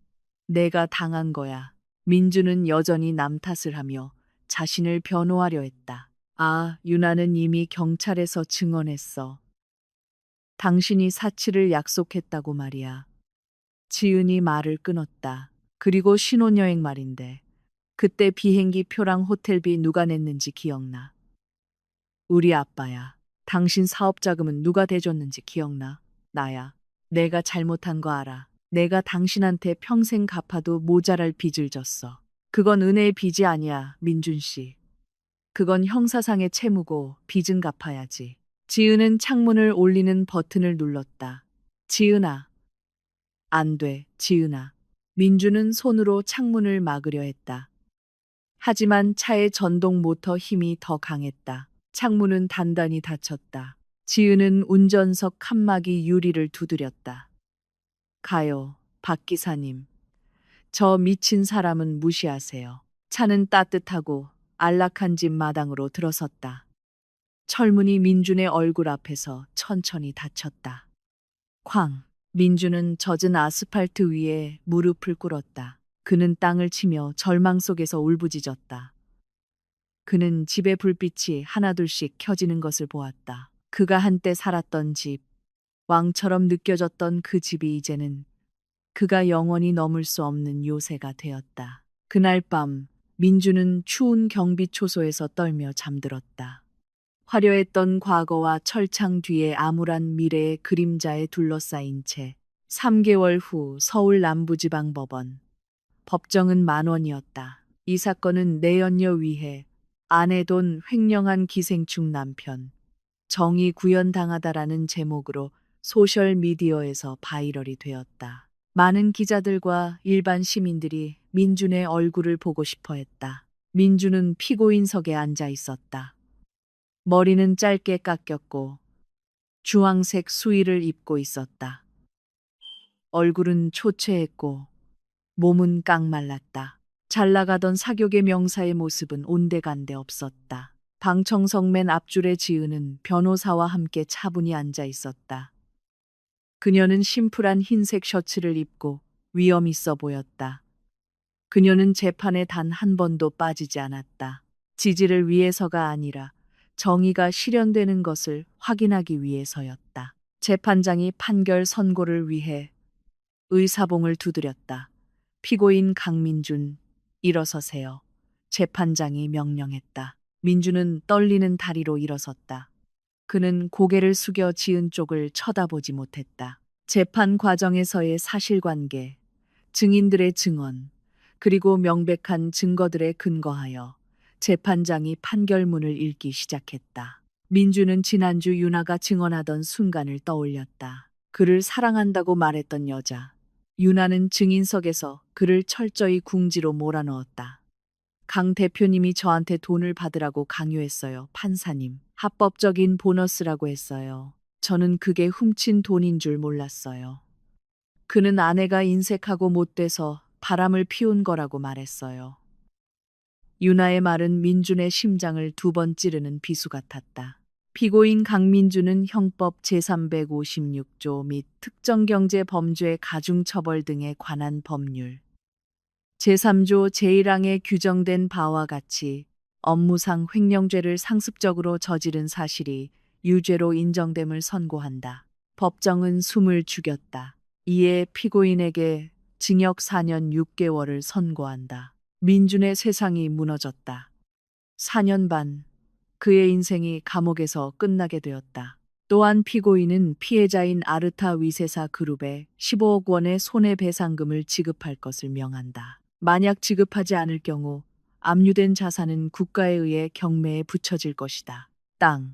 내가 당한 거야. 민주는 여전히 남 탓을 하며 자신을 변호하려 했다. 아, 유나는 이미 경찰에서 증언했어. 당신이 사치를 약속했다고 말이야. 지은이 말을 끊었다. 그리고 신혼여행 말인데 그때 비행기 표랑 호텔비 누가 냈는지 기억나? 우리 아빠야. 당신 사업 자금은 누가 대줬는지 기억나? 나야. 내가 잘못한 거 알아. 내가 당신한테 평생 갚아도 모자랄 빚을 졌어. 그건 은혜의 빚이 아니야, 민준 씨. 그건 형사상의 채무고 빚은 갚아야지. 지은은 창문을 올리는 버튼을 눌렀다. 지은아. 안 돼, 지은아. 민주는 손으로 창문을 막으려 했다. 하지만 차의 전동 모터 힘이 더 강했다. 창문은 단단히 닫혔다. 지은은 운전석 칸막이 유리를 두드렸다. 가요, 박 기사님. 저 미친 사람은 무시하세요. 차는 따뜻하고 안락한 집 마당으로 들어섰다. 철문이 민준의 얼굴 앞에서 천천히 닫혔다. 쾅! 민준은 젖은 아스팔트 위에 무릎을 꿇었다. 그는 땅을 치며 절망 속에서 울부짖었다. 그는 집의 불빛이 하나둘씩 켜지는 것을 보았다. 그가 한때 살았던 집, 왕처럼 느껴졌던 그 집이 이제는 그가 영원히 넘을 수 없는 요새가 되었다. 그날 밤 민주는 추운 경비 초소에서 떨며 잠들었다. 화려했던 과거와 철창 뒤에 암울한 미래의 그림자에 둘러싸인 채 3개월 후 서울 남부지방법원. 법정은 만원이었다. 이 사건은 내연녀 위해 아내 돈 횡령한 기생충 남편 정의 구현당하다라는 제목으로 소셜미디어에서 바이럴이 되었다. 많은 기자들과 일반 시민들이 민준의 얼굴을 보고 싶어 했다. 민준은 피고인석에 앉아 있었다. 머리는 짧게 깎였고 주황색 수의를 입고 있었다. 얼굴은 초췌했고 몸은 깡말랐다. 잘 나가던 사교계 명사의 모습은 온데간데 없었다. 방청석 맨 앞줄에 지은은 변호사와 함께 차분히 앉아 있었다. 그녀는 심플한 흰색 셔츠를 입고 위험 있어 보였다. 그녀는 재판에 단 한 번도 빠지지 않았다. 지지를 위해서가 아니라 정의가 실현되는 것을 확인하기 위해서였다. 재판장이 판결 선고를 위해 의사봉을 두드렸다. 피고인 강민준, 일어서세요. 재판장이 명령했다. 민준은 떨리는 다리로 일어섰다. 그는 고개를 숙여 지은 쪽을 쳐다보지 못했다. 재판 과정에서의 사실관계, 증인들의 증언, 그리고 명백한 증거들에 근거하여 재판장이 판결문을 읽기 시작했다. 민주는 지난주 유나가 증언하던 순간을 떠올렸다. 그를 사랑한다고 말했던 여자. 유나는 증인석에서 그를 철저히 궁지로 몰아넣었다. 강 대표님이 저한테 돈을 받으라고 강요했어요. 판사님. 합법적인 보너스라고 했어요. 저는 그게 훔친 돈인 줄 몰랐어요. 그는 아내가 인색하고 못돼서 바람을 피운 거라고 말했어요. 유나의 말은 민준의 심장을 2번 찌르는 비수 같았다. 피고인 강민준은 형법 제356조 및 특정경제 범죄 가중처벌 등에 관한 법률 제3조 제1항에 규정된 바와 같이 업무상 횡령죄를 상습적으로 저지른 사실이 유죄로 인정됨을 선고한다. 법정은 숨을 죽였다. 이에 피고인에게 징역 4년 6개월을 선고한다. 민준의 세상이 무너졌다. 4년 반, 그의 인생이 감옥에서 끝나게 되었다. 또한 피고인은 피해자인 아르타 위세사 그룹에 15억 원의 손해배상금을 지급할 것을 명한다. 만약 지급하지 않을 경우 압류된 자산은 국가에 의해 경매에 붙여질 것이다. 땅.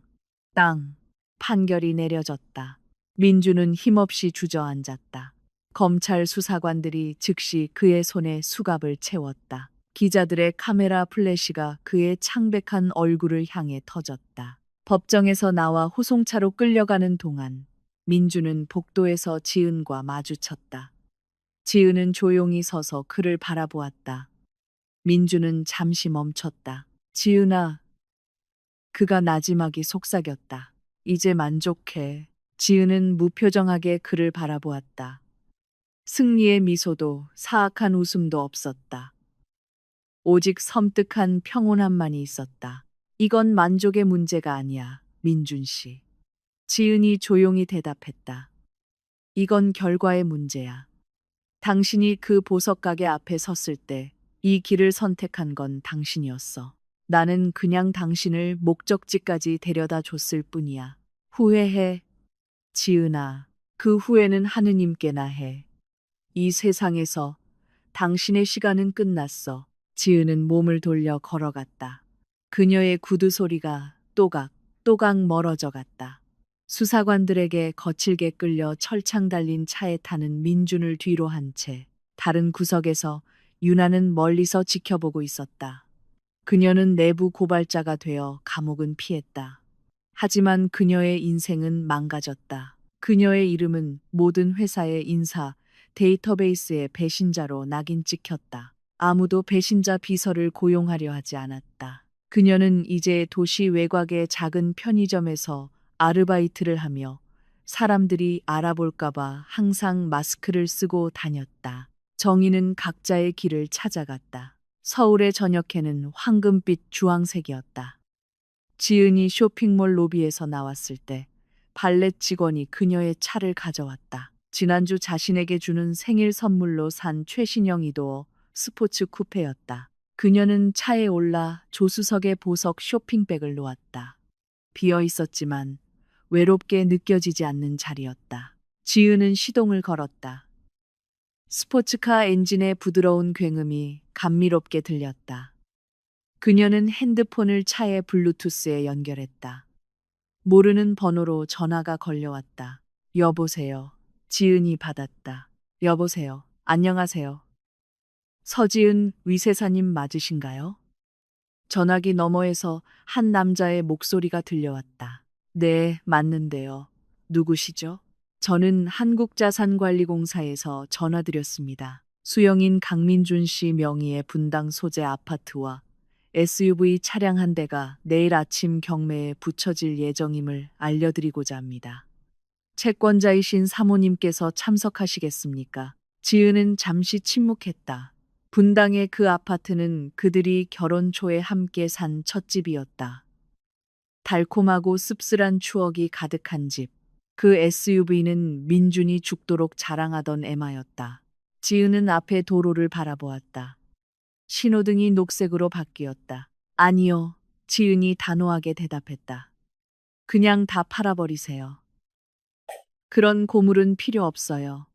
판결이 내려졌다. 민주는 힘없이 주저앉았다. 검찰 수사관들이 즉시 그의 손에 수갑을 채웠다. 기자들의 카메라 플래시가 그의 창백한 얼굴을 향해 터졌다. 법정에서 나와 호송차로 끌려가는 동안 민주는 복도에서 지은과 마주쳤다. 지은은 조용히 서서 그를 바라보았다. 민주는 잠시 멈췄다. 지은아. 그가 나지막이 속삭였다. 이제 만족해. 지은은 무표정하게 그를 바라보았다. 승리의 미소도 사악한 웃음도 없었다. 오직 섬뜩한 평온함만이 있었다. 이건 만족의 문제가 아니야, 민준 씨. 지은이 조용히 대답했다. 이건 결과의 문제야. 당신이 그 보석 가게 앞에 섰을 때 이 길을 선택한 건 당신이었어. 나는 그냥 당신을 목적지까지 데려다 줬을 뿐이야. 후회해, 지은아. 그 후회는 하느님께나 해. 이 세상에서 당신의 시간은 끝났어. 지은은 몸을 돌려 걸어갔다. 그녀의 구두 소리가 또각 멀어져 갔다. 수사관들에게 거칠게 끌려 철창 달린 차에 타는 민준을 뒤로 한 채 다른 구석에서 유나는 멀리서 지켜보고 있었다. 그녀는 내부 고발자가 되어 감옥은 피했다. 하지만 그녀의 인생은 망가졌다. 그녀의 이름은 모든 회사의 인사 데이터베이스의 배신자로 낙인 찍혔다. 아무도 배신자 비서를 고용하려 하지 않았다. 그녀는 이제 도시 외곽의 작은 편의점에서 아르바이트를 하며 사람들이 알아볼까봐 항상 마스크를 쓰고 다녔다. 정의는 각자의 길을 찾아갔다. 서울의 저녁에는 황금빛 주황색이었다. 지은이 쇼핑몰 로비에서 나왔을 때 발렛 직원이 그녀의 차를 가져왔다. 지난주 자신에게 주는 생일 선물로 산 최신형 이도어 스포츠 쿠페였다. 그녀는 차에 올라 조수석에 보석 쇼핑백을 놓았다. 비어 있었지만 외롭게 느껴지지 않는 자리였다. 지은은 시동을 걸었다. 스포츠카 엔진의 부드러운 굉음이 감미롭게 들렸다. 그녀는 핸드폰을 차의 블루투스에 연결했다. 모르는 번호로 전화가 걸려왔다. 여보세요. 지은이 받았다. 여보세요. 안녕하세요. 서지은 위세사님 맞으신가요? 전화기 너머에서 한 남자의 목소리가 들려왔다. 네, 맞는데요. 누구시죠? 저는 한국자산관리공사에서 전화드렸습니다. 수영인 강민준 씨 명의의 분당 소재 아파트와 SUV 차량 한 대가 내일 아침 경매에 붙여질 예정임을 알려드리고자 합니다. 채권자이신 사모님께서 참석하시겠습니까? 지은은 잠시 침묵했다. 분당의 그 아파트는 그들이 결혼 초에 함께 산 첫집이었다. 달콤하고 씁쓸한 추억이 가득한 집. 그 SUV는 민준이 죽도록 자랑하던 에마였다. 지은은 앞에 도로를 바라보았다. 신호등이 녹색으로 바뀌었다. 아니요, 지은이 단호하게 대답했다. 그냥 다 팔아버리세요. 그런 고물은 필요 없어요.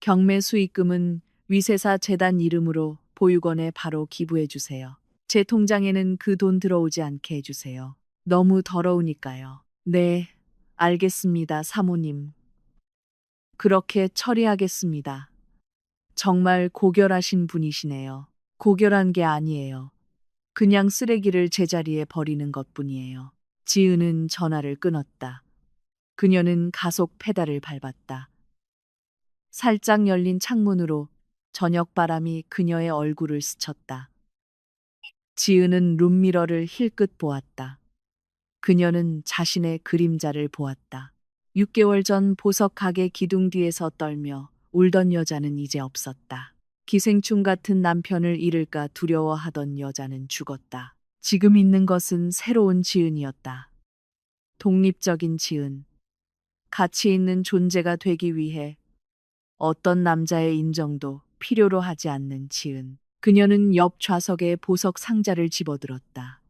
경매 수익금은 위세사 재단 이름으로 보육원에 바로 기부해 주세요. 제 통장에는 그 돈 들어오지 않게 해주세요. 너무 더러우니까요. 네, 알겠습니다, 사모님. 그렇게 처리하겠습니다. 정말 고결하신 분이시네요. 고결한 게 아니에요. 그냥 쓰레기를 제자리에 버리는 것뿐이에요. 지은은 전화를 끊었다. 그녀는 가속 페달을 밟았다. 살짝 열린 창문으로 저녁 바람이 그녀의 얼굴을 스쳤다. 지은은 룸미러를 힐끗 보았다. 그녀는 자신의 그림자를 보았다. 6개월 전 보석 가게 기둥 뒤에서 떨며 울던 여자는 이제 없었다. 기생충 같은 남편을 잃을까 두려워하던 여자는 죽었다. 지금 있는 것은 새로운 지은이었다. 독립적인 지은. 가치 있는 존재가 되기 위해 어떤 남자의 인정도 필요로 하지 않는 지은. 그녀는 옆 좌석에 보석 상자를 집어들었다.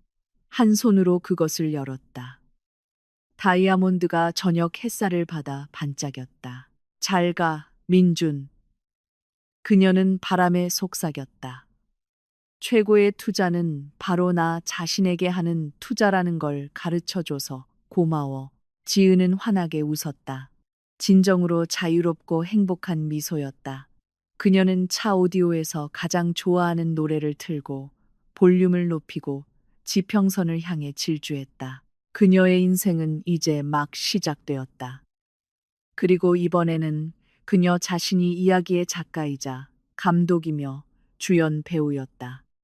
한 손으로 그것을 열었다. 다이아몬드가 저녁 햇살을 받아 반짝였다. 잘 가, 민준. 그녀는 바람에 속삭였다. 최고의 투자는 바로 나 자신에게 하는 투자라는 걸 가르쳐줘서 고마워. 지은은 환하게 웃었다. 진정으로 자유롭고 행복한 미소였다. 그녀는 차 오디오에서 가장 좋아하는 노래를 틀고 볼륨을 높이고 지평선을 향해 질주했다. 그녀의 인생은 이제 막 시작되었다. 그리고 이번에는 그녀 자신이 이야기의 작가이자 감독이며 주연 배우였다.